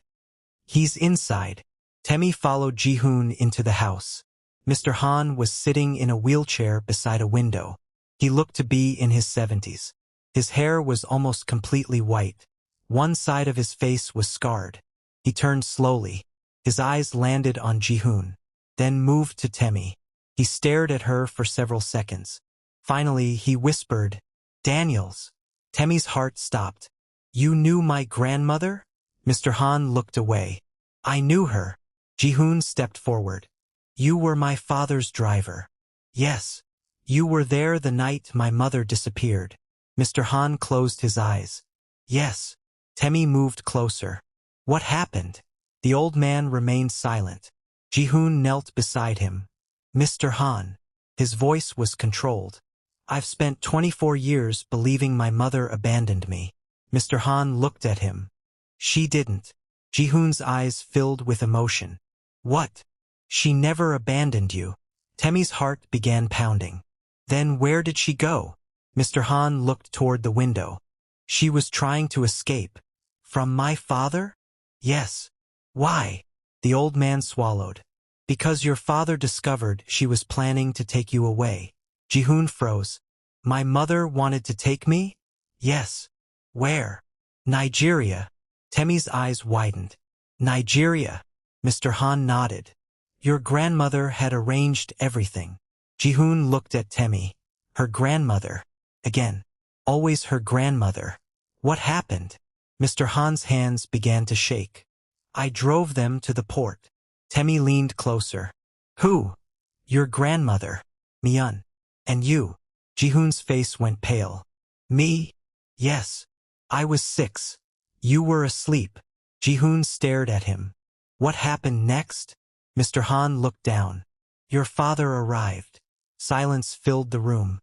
He's inside. Temi followed Ji-hoon into the house. Mr. Han was sitting in a wheelchair beside a window. He looked to be in his 70s. His hair was almost completely white. One side of his face was scarred. He turned slowly. His eyes landed on Ji-hoon, then moved to Temi. He stared at her for several seconds. Finally, he whispered, Daniels. Temi's heart stopped. You knew my grandmother? Mr. Han looked away. I knew her. Ji-hoon stepped forward. You were my father's driver. Yes. You were there the night my mother disappeared. Mr. Han closed his eyes. Yes. Temi moved closer. What happened? The old man remained silent. Ji-hoon knelt beside him. Mr. Han. His voice was controlled. I've spent 24 years believing my mother abandoned me. Mr. Han looked at him. She didn't. Ji-hoon's eyes filled with emotion. What? She never abandoned you. Temi's heart began pounding. Then where did she go? Mr. Han looked toward the window. She was trying to escape. From my father? Yes. Why? The old man swallowed. Because your father discovered she was planning to take you away. Ji-hoon froze. My mother wanted to take me? Yes. Where? Nigeria. Temi's eyes widened. Nigeria. Mr. Han nodded. Your grandmother had arranged everything. Ji-hoon looked at Temi. Her grandmother. Again. Always her grandmother. What happened? Mr. Han's hands began to shake. I drove them to the port. Temi leaned closer. Who? Your grandmother. Mian. And you. Ji-hoon's face went pale. Me? Yes. I was 6. You were asleep. Ji-hoon stared at him. What happened next? Mr. Han looked down. Your father arrived. Silence filled the room.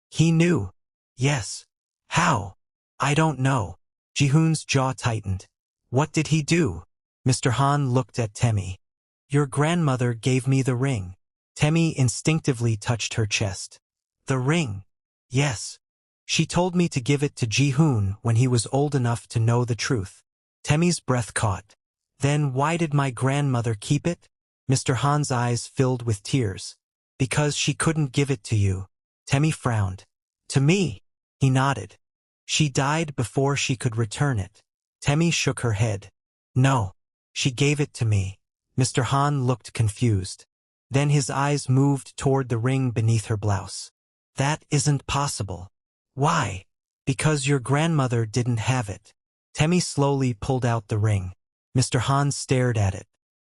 He knew. Yes. How? I don't know. Ji-hoon's jaw tightened. What did he do? Mr. Han looked at Temi. Your grandmother gave me the ring. Temi instinctively touched her chest. The ring. Yes. She told me to give it to Ji-hoon when he was old enough to know the truth. Temi's breath caught. Then why did my grandmother keep it? Mr. Han's eyes filled with tears. Because she couldn't give it to you. Temi frowned. To me? He nodded. She died before she could return it. Temi shook her head. No. She gave it to me. Mr. Han looked confused. Then his eyes moved toward the ring beneath her blouse. That isn't possible. Why? Because your grandmother didn't have it. Temi slowly pulled out the ring. Mr. Han stared at it.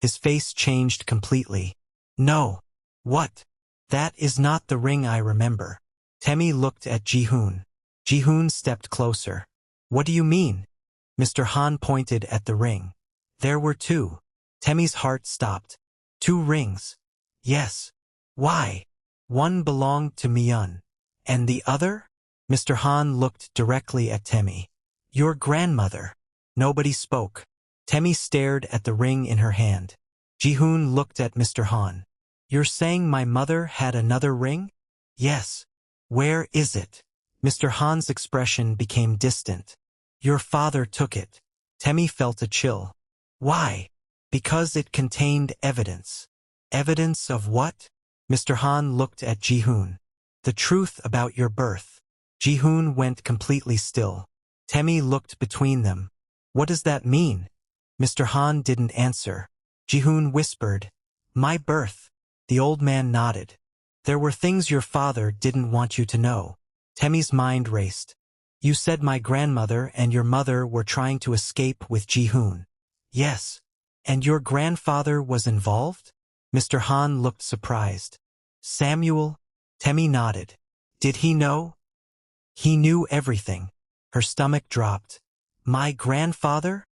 His face changed completely. No. What? That is not the ring I remember. Temi looked at Ji-hoon. Ji-hoon stepped closer. What do you mean? Mr. Han pointed at the ring. There were 2. Temi's heart stopped. 2 rings. Yes. Why? One belonged to Mian. And the other? Mr. Han looked directly at Temi. Your grandmother. Nobody spoke. Temi stared at the ring in her hand. Ji-hoon looked at Mr. Han. You're saying my mother had another ring? Yes. Where is it? Mr. Han's expression became distant. Your father took it. Temi felt a chill. Why? Because it contained evidence. Evidence of what? Mr. Han looked at Ji-hoon. The truth about your birth. Ji-hoon went completely still. Temi looked between them. What does that mean? Mr. Han didn't answer. Ji-hoon whispered, my birth. The old man nodded. There were things your father didn't want you to know. Temi's mind raced. You said my grandmother and your mother were trying to escape with Ji-hoon. Yes. And your grandfather was involved? Mr. Han looked surprised. Samuel? Temi nodded. Did he know? He knew everything. Her stomach dropped. My grandfather?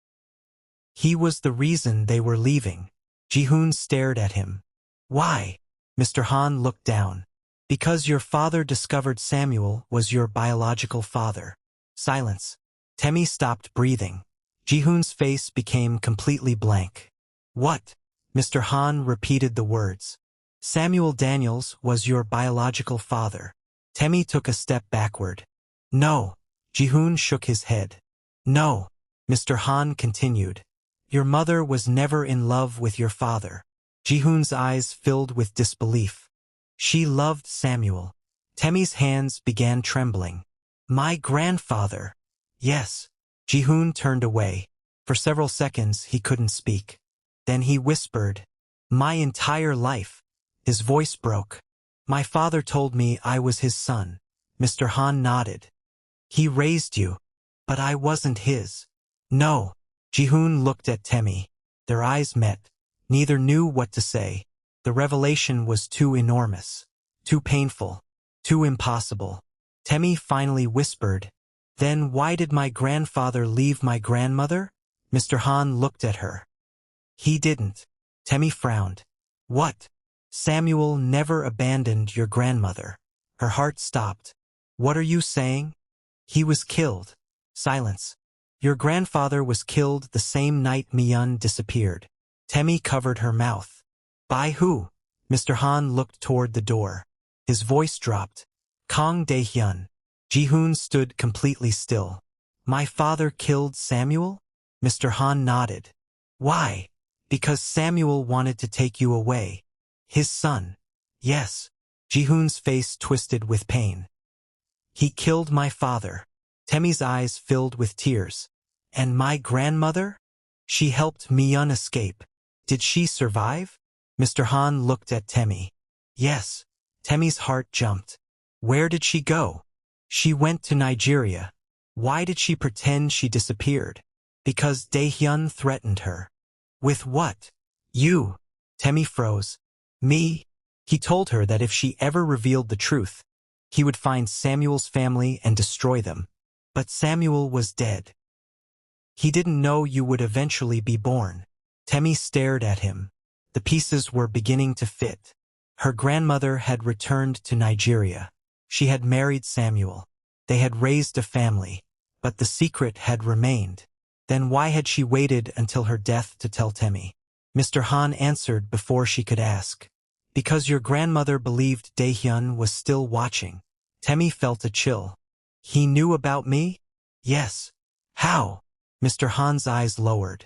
He was the reason they were leaving. Ji-hoon stared at him. Why? Mr. Han looked down. Because your father discovered Samuel was your biological father. Silence. Temi stopped breathing. Ji-hoon's face became completely blank. What? Mr. Han repeated the words. Samuel Daniels was your biological father. Temi took a step backward. No. Ji-hoon shook his head. No. Mr. Han continued. Your mother was never in love with your father. Ji-hoon's eyes filled with disbelief. She loved Samuel. Temi's hands began trembling. My grandfather. Yes. Ji-hoon turned away. For several seconds he couldn't speak. Then he whispered, my entire life. His voice broke. My father told me I was his son. Mr. Han nodded. He raised you, but I wasn't his. No. Ji-hoon looked at Temi. Their eyes met. Neither knew what to say. The revelation was too enormous, too painful, too impossible. Temi finally whispered, then why did my grandfather leave my grandmother? Mr. Han looked at her. He didn't. Temi frowned. What? Samuel never abandoned your grandmother. Her heart stopped. What are you saying? He was killed. Silence. Your grandfather was killed the same night Mi-yeon disappeared. Temi covered her mouth. By who? Mr. Han looked toward the door. His voice dropped. Kang Ji-hoon. Ji-hoon stood completely still. My father killed Samuel? Mr. Han nodded. Why? Because Samuel wanted to take you away. His son. Yes. Ji-hoon's face twisted with pain. He killed my father. Temi's eyes filled with tears. And my grandmother? She helped Mi-yeon escape. Did she survive? Mr. Han looked at Temi. Yes. Temi's heart jumped. Where did she go? She went to Nigeria. Why did she pretend she disappeared? Because Dae-hyun threatened her. With what? You. Temi froze. Me? He told her that if she ever revealed the truth, he would find Samuel's family and destroy them. But Samuel was dead. He didn't know you would eventually be born. Temi stared at him. The pieces were beginning to fit. Her grandmother had returned to Nigeria. She had married Samuel. They had raised a family. But the secret had remained. Then why had she waited until her death to tell Temi? Mr. Han answered before she could ask. Because your grandmother believed Dae-hyun was still watching. Temi felt a chill. He knew about me? Yes. How? Mr. Han's eyes lowered.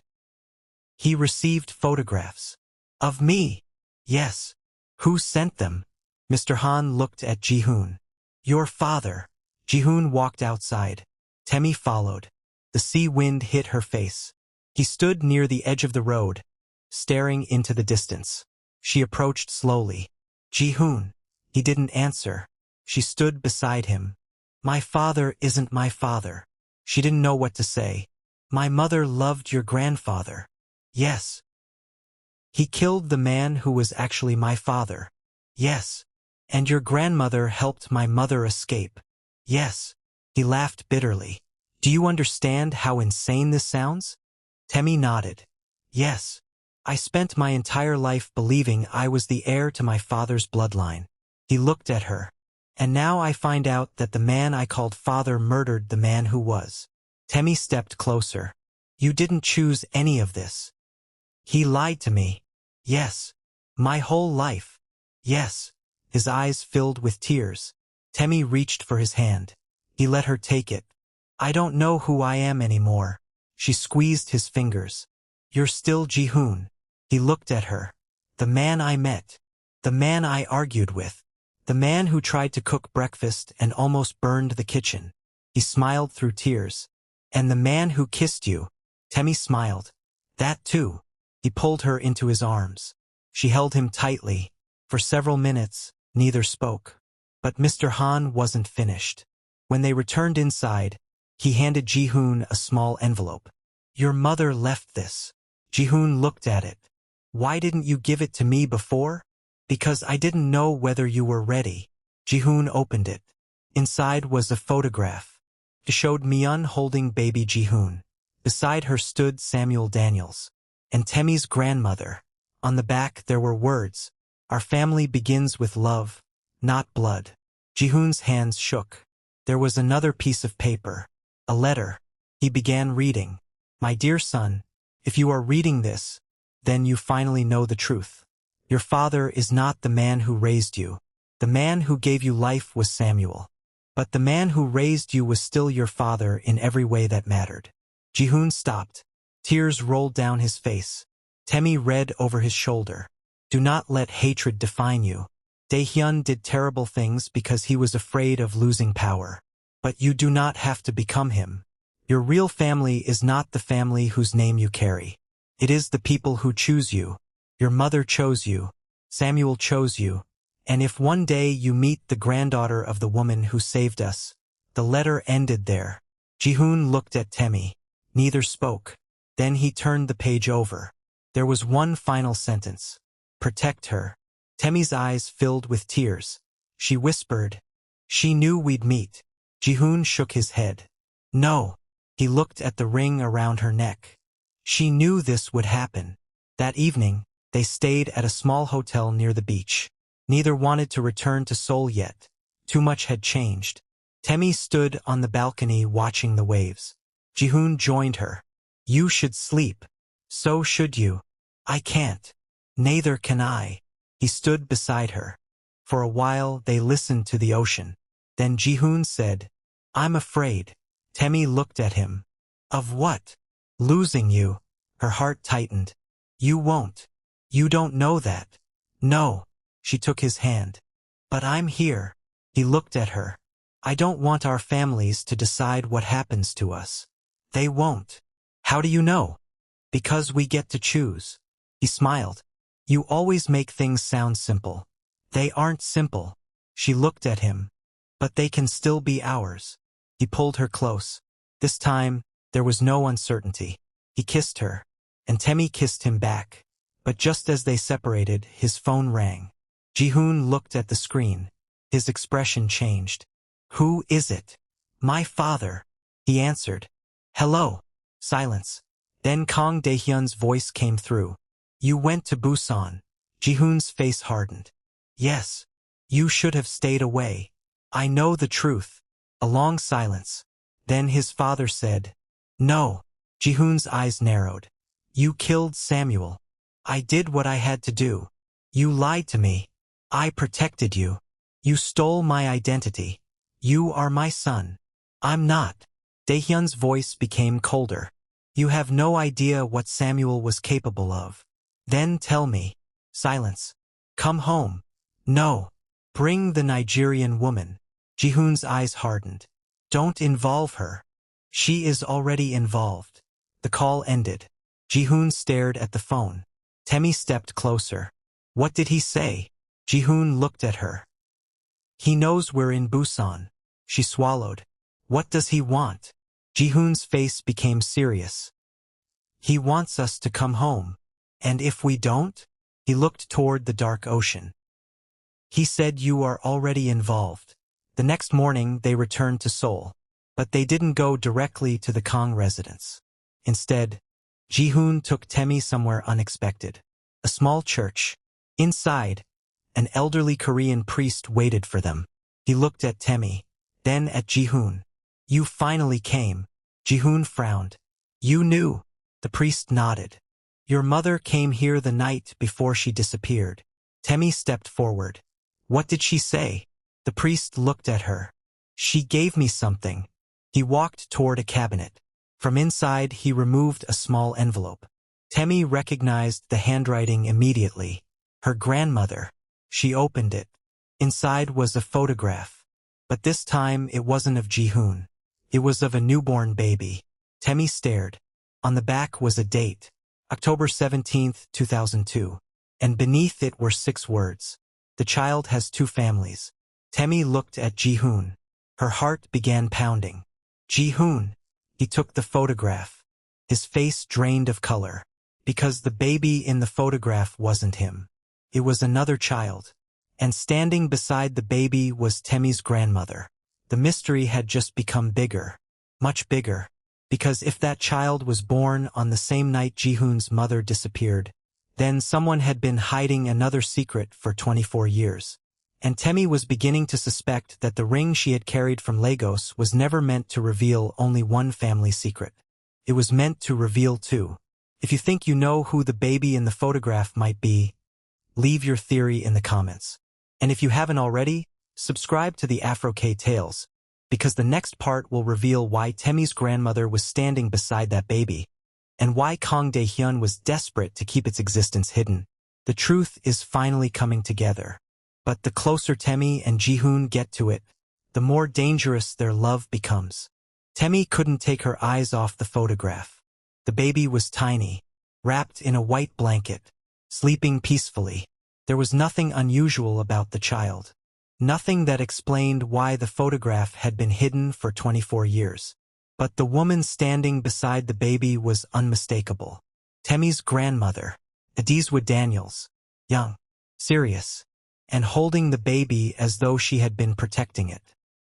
He received photographs. Of me? Yes. Who sent them? Mr. Han looked at Ji-hoon. Your father. Ji-hoon walked outside. Temi followed. The sea wind hit her face. He stood near the edge of the road, staring into the distance. She approached slowly. Ji-hoon. He didn't answer. She stood beside him. My father isn't my father. She didn't know what to say. My mother loved your grandfather. Yes. He killed the man who was actually my father. Yes. And your grandmother helped my mother escape. Yes. He laughed bitterly. Do you understand how insane this sounds? Temi nodded. Yes. I spent my entire life believing I was the heir to my father's bloodline. He looked at her. And now I find out that the man I called father murdered the man who was. Temi stepped closer. You didn't choose any of this. He lied to me. Yes. My whole life. Yes. His eyes filled with tears. Temi reached for his hand. He let her take it. I don't know who I am anymore. She squeezed his fingers. You're still Ji-hoon. He looked at her. The man I met. The man I argued with. The man who tried to cook breakfast and almost burned the kitchen. He smiled through tears. And the man who kissed you. Temi smiled. That too. He pulled her into his arms. She held him tightly. For several minutes, neither spoke. But Mr. Han wasn't finished. When they returned inside, he handed Ji-hoon a small envelope. Your mother left this. Ji-hoon looked at it. Why didn't you give it to me before? Because I didn't know whether you were ready. Ji-hoon opened it. Inside was a photograph. It showed Miun holding baby Ji-hoon. Beside her stood Samuel Daniels. And Temi's grandmother. On the back there were words. Our family begins with love, not blood. Ji-hoon's hands shook. There was another piece of paper. A letter. He began reading. My dear son, if you are reading this, then you finally know the truth. Your father is not the man who raised you. The man who gave you life was Samuel. But the man who raised you was still your father in every way that mattered. Ji-hoon stopped. Tears rolled down his face. Temi read over his shoulder. Do not let hatred define you. Dae-hyun did terrible things because he was afraid of losing power. But you do not have to become him. Your real family is not the family whose name you carry. It is the people who choose you. Your mother chose you. Samuel chose you. And if one day you meet the granddaughter of the woman who saved us, the letter ended there. Ji-hoon looked at Temi. Neither spoke. Then he turned the page over. There was one final sentence. Protect her. Temi's eyes filled with tears. She whispered. She knew we'd meet. Ji-hoon shook his head. No. He looked at the ring around her neck. She knew this would happen. That evening, they stayed at a small hotel near the beach. Neither wanted to return to Seoul yet. Too much had changed. Temi stood on the balcony watching the waves. Ji-hoon joined her. You should sleep. So should you. I can't. Neither can I. He stood beside her. For a while they listened to the ocean. Then Ji-hoon said, I'm afraid. Temi looked at him. Of what? Losing you. Her heart tightened. You won't. You don't know that. No. She took his hand. But I'm here. He looked at her. I don't want our families to decide what happens to us. They won't. How do you know? Because we get to choose. He smiled. You always make things sound simple. They aren't simple. She looked at him. But they can still be ours. He pulled her close. This time, there was no uncertainty. He kissed her. And Temi kissed him back. But just as they separated, his phone rang. Ji-hoon looked at the screen. His expression changed. Who is it? My father. He answered. Hello. Silence. Then Kang Dae-hyun's voice came through. You went to Busan. Ji-hoon's face hardened. Yes. You should have stayed away. I know the truth. A long silence. Then his father said, No. Ji-hoon's eyes narrowed. You killed Samuel. I did what I had to do. You lied to me. I protected you. You stole my identity. You are my son. I'm not. Dae-hyun's voice became colder. You have no idea what Samuel was capable of. Then tell me. Silence. Come home. No. Bring the Nigerian woman. Ji-hoon's eyes hardened. Don't involve her. She is already involved. The call ended. Ji-hoon stared at the phone. Temi stepped closer. What did he say? Ji-hoon looked at her. He knows we're in Busan. She swallowed. What does he want? Ji-hoon's face became serious. He wants us to come home. And if we don't? He looked toward the dark ocean. He said you are already involved. The next morning they returned to Seoul. But they didn't go directly to the Kang residence. Instead, Ji-hoon took Temi somewhere unexpected. A small church. Inside, an elderly Korean priest waited for them. He looked at Temi, then at Ji-hoon. You finally came. Ji-hoon frowned. You knew. The priest nodded. Your mother came here the night before she disappeared. Temi stepped forward. What did she say? The priest looked at her. She gave me something. He walked toward a cabinet. From inside he removed a small envelope. Temi recognized the handwriting immediately. Her grandmother. She opened it. Inside was a photograph. But this time it wasn't of Ji-hoon. It was of a newborn baby. Temi stared. On the back was a date, October 17th, 2002. And beneath it were 6 words. The child has 2 families. Temi looked at Ji-hoon. Her heart began pounding. Ji-hoon. He took the photograph. His face drained of color. Because the baby in the photograph wasn't him. It was another child. And standing beside the baby was Temi's grandmother. The mystery had just become bigger. Much bigger. Because if that child was born on the same night Ji-hoon's mother disappeared, then someone had been hiding another secret for 24 years. And Temi was beginning to suspect that the ring she had carried from Lagos was never meant to reveal only one family secret. It was meant to reveal 2. If you think you know who the baby in the photograph might be, leave your theory in the comments. And if you haven't already, subscribe to the AfroK Tales, because the next part will reveal why Temi's grandmother was standing beside that baby, and why Kang Ji-hoon was desperate to keep its existence hidden. The truth is finally coming together. But the closer Temi and Ji-hoon get to it, the more dangerous their love becomes. Temi couldn't take her eyes off the photograph. The baby was tiny, wrapped in a white blanket, sleeping peacefully. There was nothing unusual about the child. Nothing that explained why the photograph had been hidden for 24 years. But the woman standing beside the baby was unmistakable. Temi's grandmother, Temi Daniels, young, serious, and holding the baby as though she had been protecting it.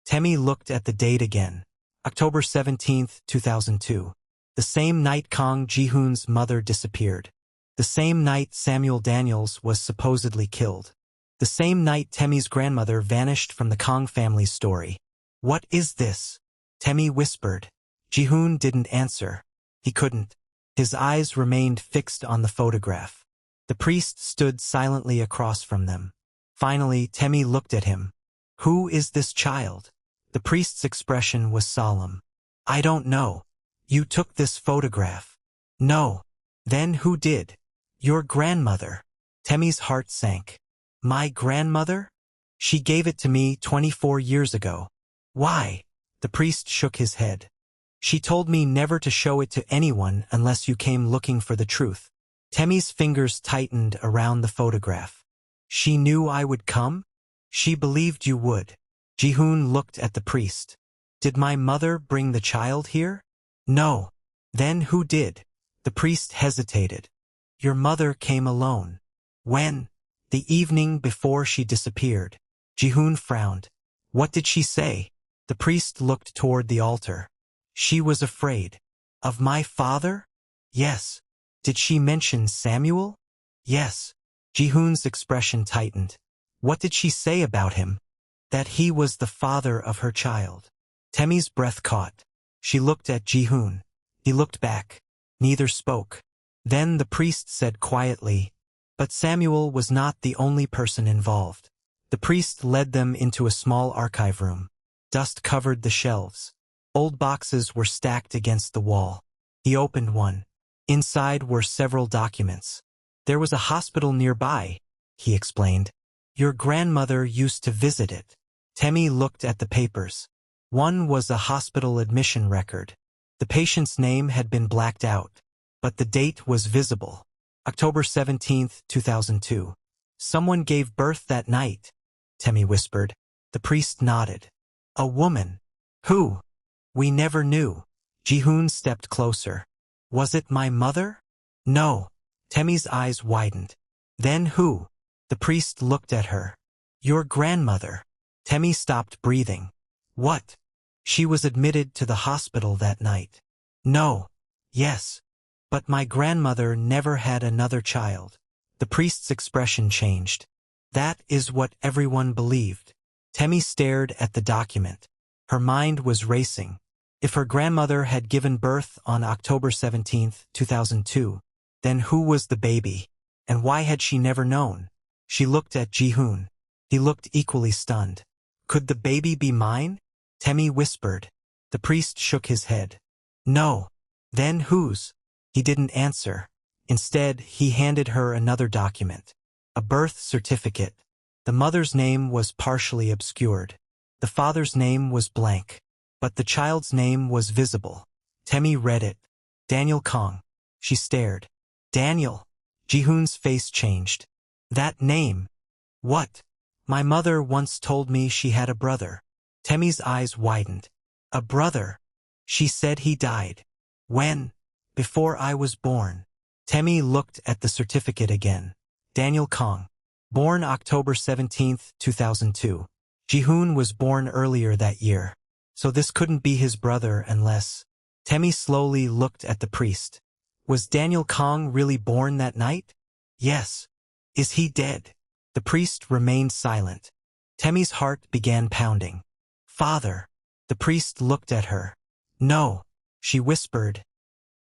Temi looked at the date again, October 17th, 2002. The same night Kang Ji-hoon's mother disappeared. The same night Samuel Daniels was supposedly killed. The same night Temi's grandmother vanished from the Kang family's story. What is this? Temi whispered. Ji-hoon didn't answer. He couldn't. His eyes remained fixed on the photograph. The priest stood silently across from them. Finally, Temi looked at him. Who is this child? The priest's expression was solemn. I don't know. You took this photograph. No. Then who did? Your grandmother. Temi's heart sank. My grandmother? She gave it to me 24 years ago. Why? The priest shook his head. She told me never to show it to anyone unless you came looking for the truth. Temi's fingers tightened around the photograph. She knew I would come? She believed you would. Ji-hoon looked at the priest. Did my mother bring the child here? No. Then who did? The priest hesitated. Your mother came alone. When? The evening before she disappeared. Ji-hoon frowned. What did she say? The priest looked toward the altar. She was afraid. Of my father? Yes. Did she mention Samuel? Yes. Ji-hoon's expression tightened. What did she say about him? That he was the father of her child. Temi's breath caught. She looked at Ji-hoon. He looked back. Neither spoke. Then the priest said quietly, but Samuel was not the only person involved. The priest led them into a small archive room. Dust covered the shelves. Old boxes were stacked against the wall. He opened one. Inside were several documents. There was a hospital nearby, he explained. Your grandmother used to visit it. Temi looked at the papers. One was a hospital admission record. The patient's name had been blacked out, but the date was visible. October 17th, 2002. Someone gave birth that night, Temi whispered. The priest nodded. A woman. Who? We never knew. Ji-hoon stepped closer. Was it my mother? No. Temi's eyes widened. Then who? The priest looked at her. Your grandmother. Temi stopped breathing. What? She was admitted to the hospital that night. No. Yes. But my grandmother never had another child. The priest's expression changed. That is what everyone believed. Temi stared at the document. Her mind was racing. If her grandmother had given birth on October 17th, 2002, then who was the baby? And why had she never known? She looked at Ji-hoon. He looked equally stunned. Could the baby be mine? Temi whispered. The priest shook his head. No. Then whose? He didn't answer. Instead, he handed her another document. A birth certificate. The mother's name was partially obscured. The father's name was blank. But the child's name was visible. Temi read it. Daniel Kang. She stared. Daniel. Ji-hoon's face changed. That name. What? My mother once told me she had a brother. Temi's eyes widened. A brother. She said he died. When? Before I was born. Temi looked at the certificate again. Daniel Kang. Born October 17, 2002. Ji-hoon was born earlier that year. So this couldn't be his brother unless... Temi slowly looked at the priest. Was Daniel Kang really born that night? Yes. Is he dead? The priest remained silent. Temi's heart began pounding. Father. The priest looked at her. No. She whispered.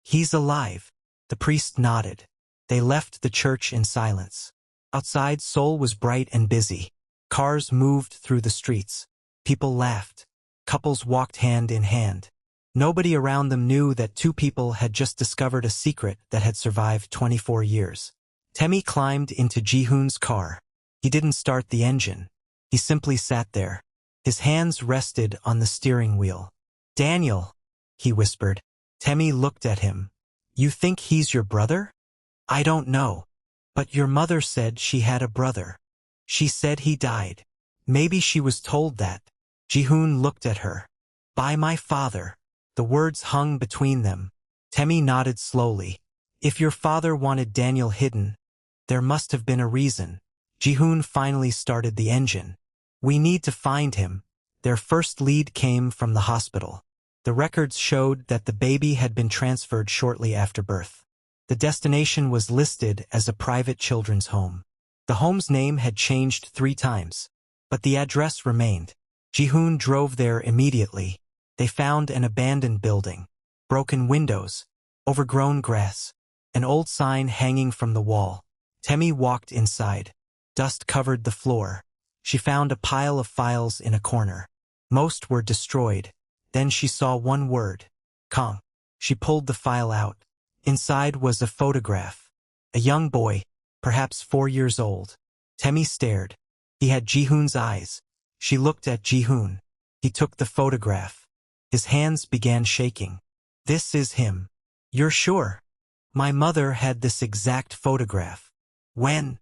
He's alive. The priest nodded. They left the church in silence. Outside, Seoul was bright and busy. Cars moved through the streets. People laughed. Couples walked hand in hand. Nobody around them knew that two people had just discovered a secret that had survived 24 years. Temi climbed into Ji-hoon's car. He didn't start the engine. He simply sat there. His hands rested on the steering wheel. Daniel, he whispered. Temi looked at him. You think he's your brother? I don't know. But your mother said she had a brother. She said he died. Maybe she was told that. Ji-hoon looked at her. By my father. The words hung between them. Temi nodded slowly. If your father wanted Daniel hidden, there must have been a reason. Ji-hoon finally started the engine. We need to find him. Their first lead came from the hospital. The records showed that the baby had been transferred shortly after birth. The destination was listed as a private children's home. The home's name had changed 3 times, but the address remained. Ji-hoon drove there immediately. They found an abandoned building, broken windows, overgrown grass, an old sign hanging from the wall. Temi walked inside. Dust covered the floor. She found a pile of files in a corner. Most were destroyed. Then she saw one word. Kang. She pulled the file out. Inside was a photograph. A young boy, perhaps 4 years old. Temi stared. He had Ji-hoon's eyes. She looked at Ji-hoon. He took the photograph. His hands began shaking. This is him. You're sure? My mother had this exact photograph. When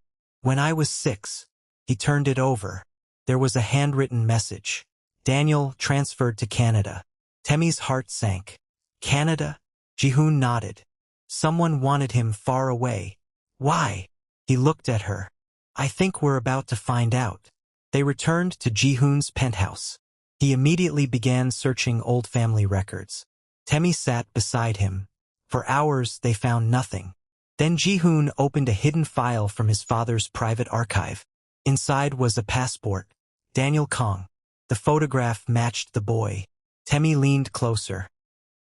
I was 6. He turned it over. There was a handwritten message. Daniel transferred to Canada. Temi's heart sank. Canada? Ji-hoon nodded. Someone wanted him far away. Why? He looked at her. I think we're about to find out. They returned to Ji-hoon's penthouse. He immediately began searching old family records. Temi sat beside him. For hours they found nothing. Then Ji-hoon opened a hidden file from his father's private archive. Inside was a passport. Daniel Kang. The photograph matched the boy. Temi leaned closer.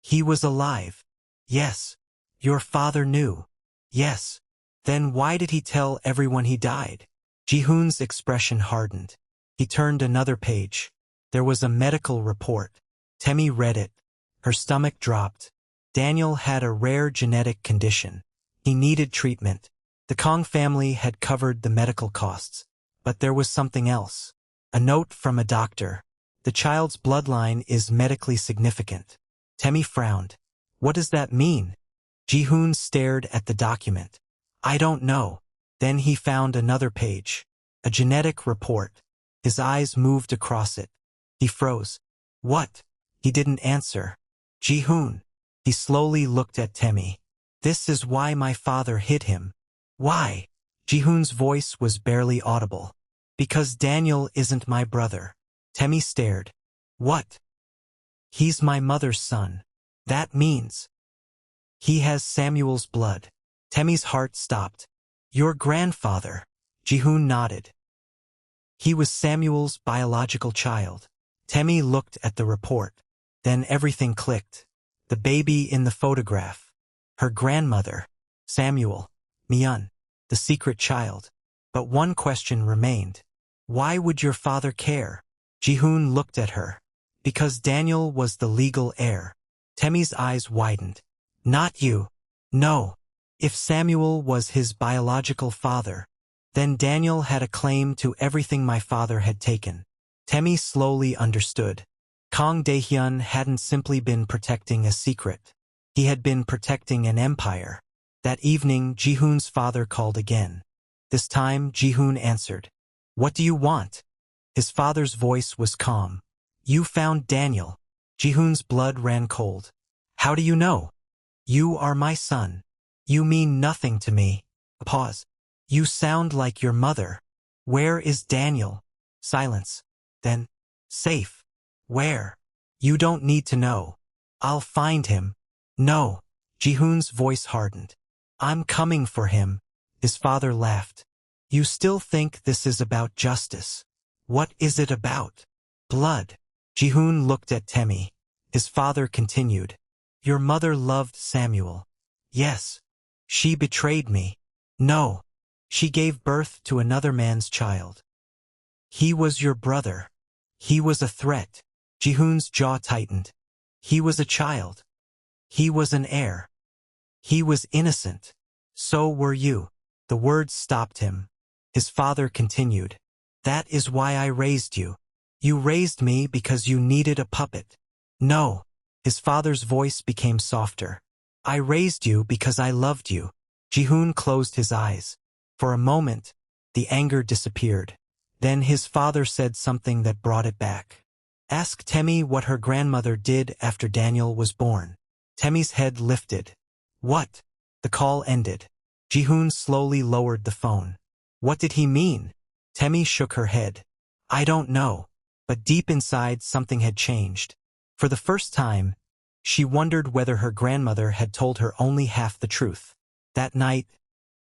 He was alive. Yes. Your father knew. Yes. Then why did he tell everyone he died? Ji-hoon's expression hardened. He turned another page. There was a medical report. Temi read it. Her stomach dropped. Daniel had a rare genetic condition. He needed treatment. The Kang family had covered the medical costs. But there was something else. A note from a doctor. The child's bloodline is medically significant. Temi frowned. What does that mean? Ji-hoon stared at the document. I don't know. Then he found another page. A genetic report. His eyes moved across it. He froze. What? He didn't answer. Ji-hoon. He slowly looked at Temi. This is why my father hid him. Why? Ji-hoon's voice was barely audible. Because Daniel isn't my brother. Temi stared. What? He's my mother's son. That means he has Samuel's blood. Temi's heart stopped. Your grandfather. Ji-hoon nodded. He was Samuel's biological child. Temi looked at the report. Then everything clicked. The baby in the photograph. Her grandmother. Samuel. Myun. The secret child. But one question remained. Why would your father care? Ji-hoon looked at her. Because Daniel was the legal heir. Temi's eyes widened. Not you. No. If Samuel was his biological father, Then Daniel had a claim to everything my father had taken. Temi slowly understood. Kang Ji-hoon hadn't simply been protecting a secret. He had been protecting an empire. That evening, Ji-hoon's father called again. This time, Ji-hoon answered. "What do you want?" His father's voice was calm. "You found Daniel." Ji-hoon's blood ran cold. "How do you know?" "You are my son. You mean nothing to me." A pause. "You sound like your mother. Where is Daniel?" Silence. Then, "Safe." "Where?" "You don't need to know. I'll find him." "No." Ji-hoon's voice hardened. "I'm coming for him." His father laughed. "You still think this is about justice? What is it about?" "Blood." Ji-hoon looked at Temi. His father continued. "Your mother loved Samuel." "Yes." "She betrayed me." "No." "She gave birth to another man's child." "He was your brother." "He was a threat." Ji-hoon's jaw tightened. "He was a child. He was an heir. He was innocent. So were you." The words stopped him. His father continued. "That is why I raised you. You raised me because you needed a puppet." "No." His father's voice became softer. "I raised you because I loved you." Ji-hoon closed his eyes. For a moment, the anger disappeared. Then his father said something that brought it back. "Ask Temi what her grandmother did after Daniel was born." Temi's head lifted. "What?" The call ended. Ji-hoon slowly lowered the phone. "What did he mean?" Temi shook her head. "I don't know." But deep inside, something had changed. For the first time, she wondered whether her grandmother had told her only half the truth. That night,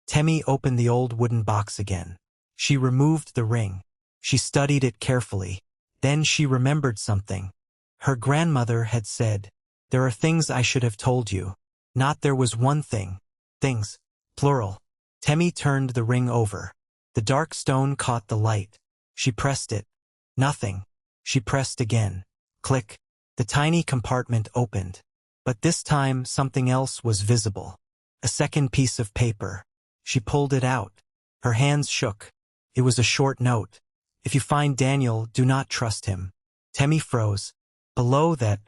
Temi opened the old wooden box again. She removed the ring. She studied it carefully. Then she remembered something. Her grandmother had said, "There are things I should have told you." Not there was one thing. Things. Plural. Temi turned the ring over. The dark stone caught the light. She pressed it. Nothing. She pressed again. Click. The tiny compartment opened. But this time something else was visible. A second piece of paper. She pulled it out. Her hands shook. It was a short note. "If you find Daniel, do not trust him." Temi froze. Below that,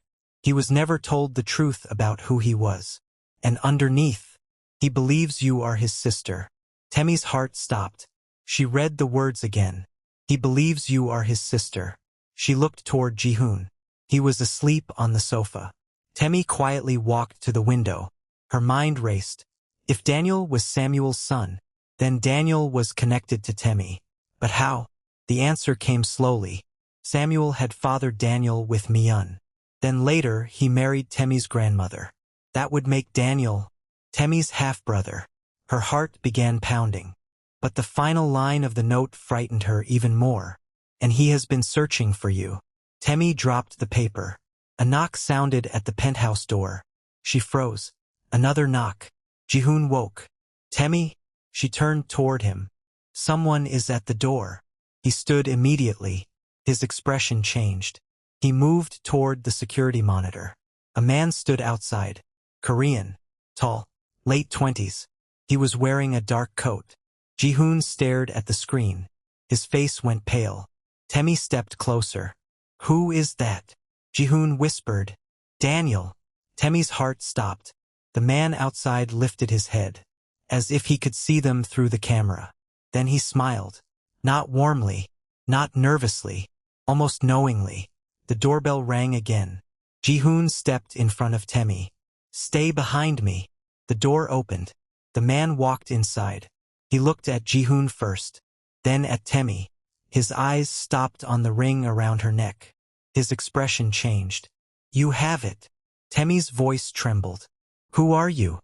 he was never told the truth about who he was. And underneath, he believes you are his sister. Temi's heart stopped. She read the words again. He believes you are his sister. She looked toward Ji-hoon. He was asleep on the sofa. Temi quietly walked to the window. Her mind raced. If Daniel was Samuel's son, then Daniel was connected to Temi. But how? The answer came slowly. Samuel had fathered Daniel with Mi-yeon. Then later, he married Temi's grandmother. That would make Daniel Temi's half-brother. Her heart began pounding. But the final line of the note frightened her even more. "And he has been searching for you." Temi dropped the paper. A knock sounded at the penthouse door. She froze. Another knock. Ji-hoon woke. "Temi?" She turned toward him. "Someone is at the door." He stood immediately. His expression changed. He moved toward the security monitor. A man stood outside. Korean. Tall. Late 20s. He was wearing a dark coat. Ji-hoon stared at the screen. His face went pale. Temi stepped closer. "Who is that?" Ji-hoon whispered. "Daniel." Temi's heart stopped. The man outside lifted his head, as if he could see them through the camera. Then he smiled. Not warmly, not nervously, almost knowingly. The doorbell rang again. Ji-hoon stepped in front of Temi. "Stay behind me." The door opened. The man walked inside. He looked at Ji-hoon first, then at Temi. His eyes stopped on the ring around her neck. His expression changed. "You have it." Temi's voice trembled. "Who are you?"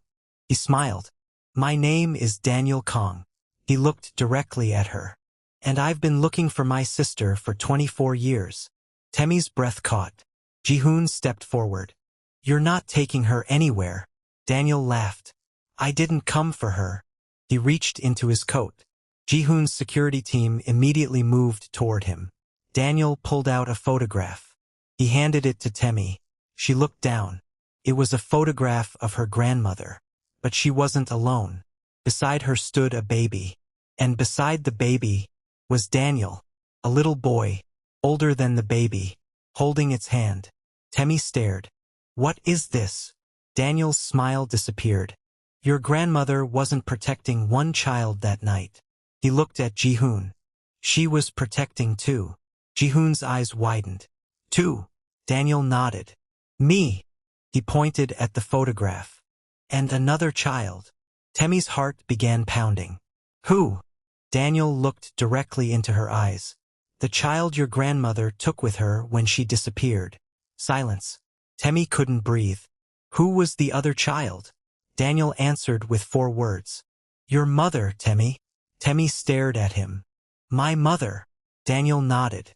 He smiled. "My name is Daniel Kang." He looked directly at her. "And I've been looking for my sister for 24 years. Temi's breath caught. Ji-hoon stepped forward. "You're not taking her anywhere." Daniel laughed. "I didn't come for her." He reached into his coat. Ji-hoon's security team immediately moved toward him. Daniel pulled out a photograph. He handed it to Temi. She looked down. It was a photograph of her grandmother. But she wasn't alone. Beside her stood a baby. And beside the baby was Daniel, a little boy, older than the baby, holding its hand. Temi stared. What is this? Daniel's smile disappeared. Your grandmother wasn't protecting one child that night. He looked at Ji-hoon. She was protecting two. Ji-hoon's eyes widened. Two. Daniel nodded. Me. He pointed at the photograph. And another child. Temi's heart began pounding. Who? Daniel looked directly into her eyes. The child your grandmother took with her when she disappeared. Silence. Temi couldn't breathe. Who was the other child? Daniel answered with 4 words. Your mother, Temi. Temi stared at him. My mother. Daniel nodded.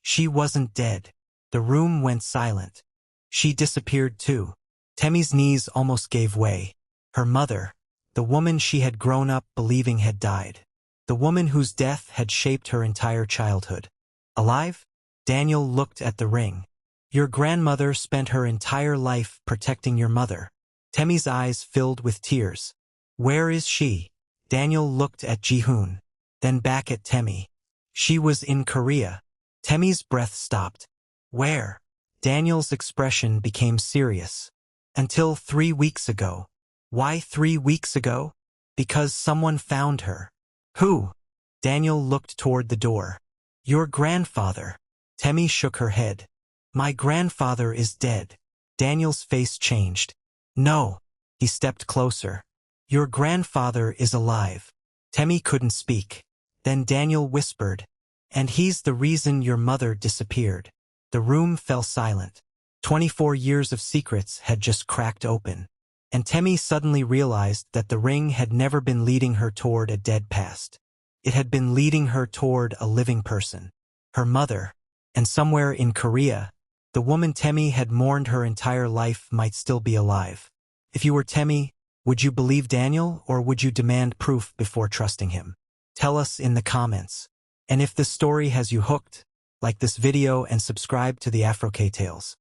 She wasn't dead. The room went silent. She disappeared too. Temi's knees almost gave way. Her mother, the woman she had grown up believing had died. The woman whose death had shaped her entire childhood. Alive? Daniel looked at the ring. Your grandmother spent her entire life protecting your mother. Temi's eyes filled with tears. Where is she? Daniel looked at Ji-hoon, then back at Temi. She was in Korea. Temi's breath stopped. Where? Daniel's expression became serious. Until 3 weeks ago. Why 3 weeks ago? Because someone found her. Who? Daniel looked toward the door. Your grandfather. Temi shook her head. My grandfather is dead. Daniel's face changed. No. He stepped closer. Your grandfather is alive. Temi couldn't speak. Then Daniel whispered. And he's the reason your mother disappeared. The room fell silent. 24 years of secrets had just cracked open. And Temi suddenly realized that the ring had never been leading her toward a dead past. It had been leading her toward a living person. Her mother. And somewhere in Korea, the woman Temi had mourned her entire life might still be alive. If you were Temi, would you believe Daniel or would you demand proof before trusting him? Tell us in the comments. And if this story has you hooked, like this video and subscribe to the AfroK Tales.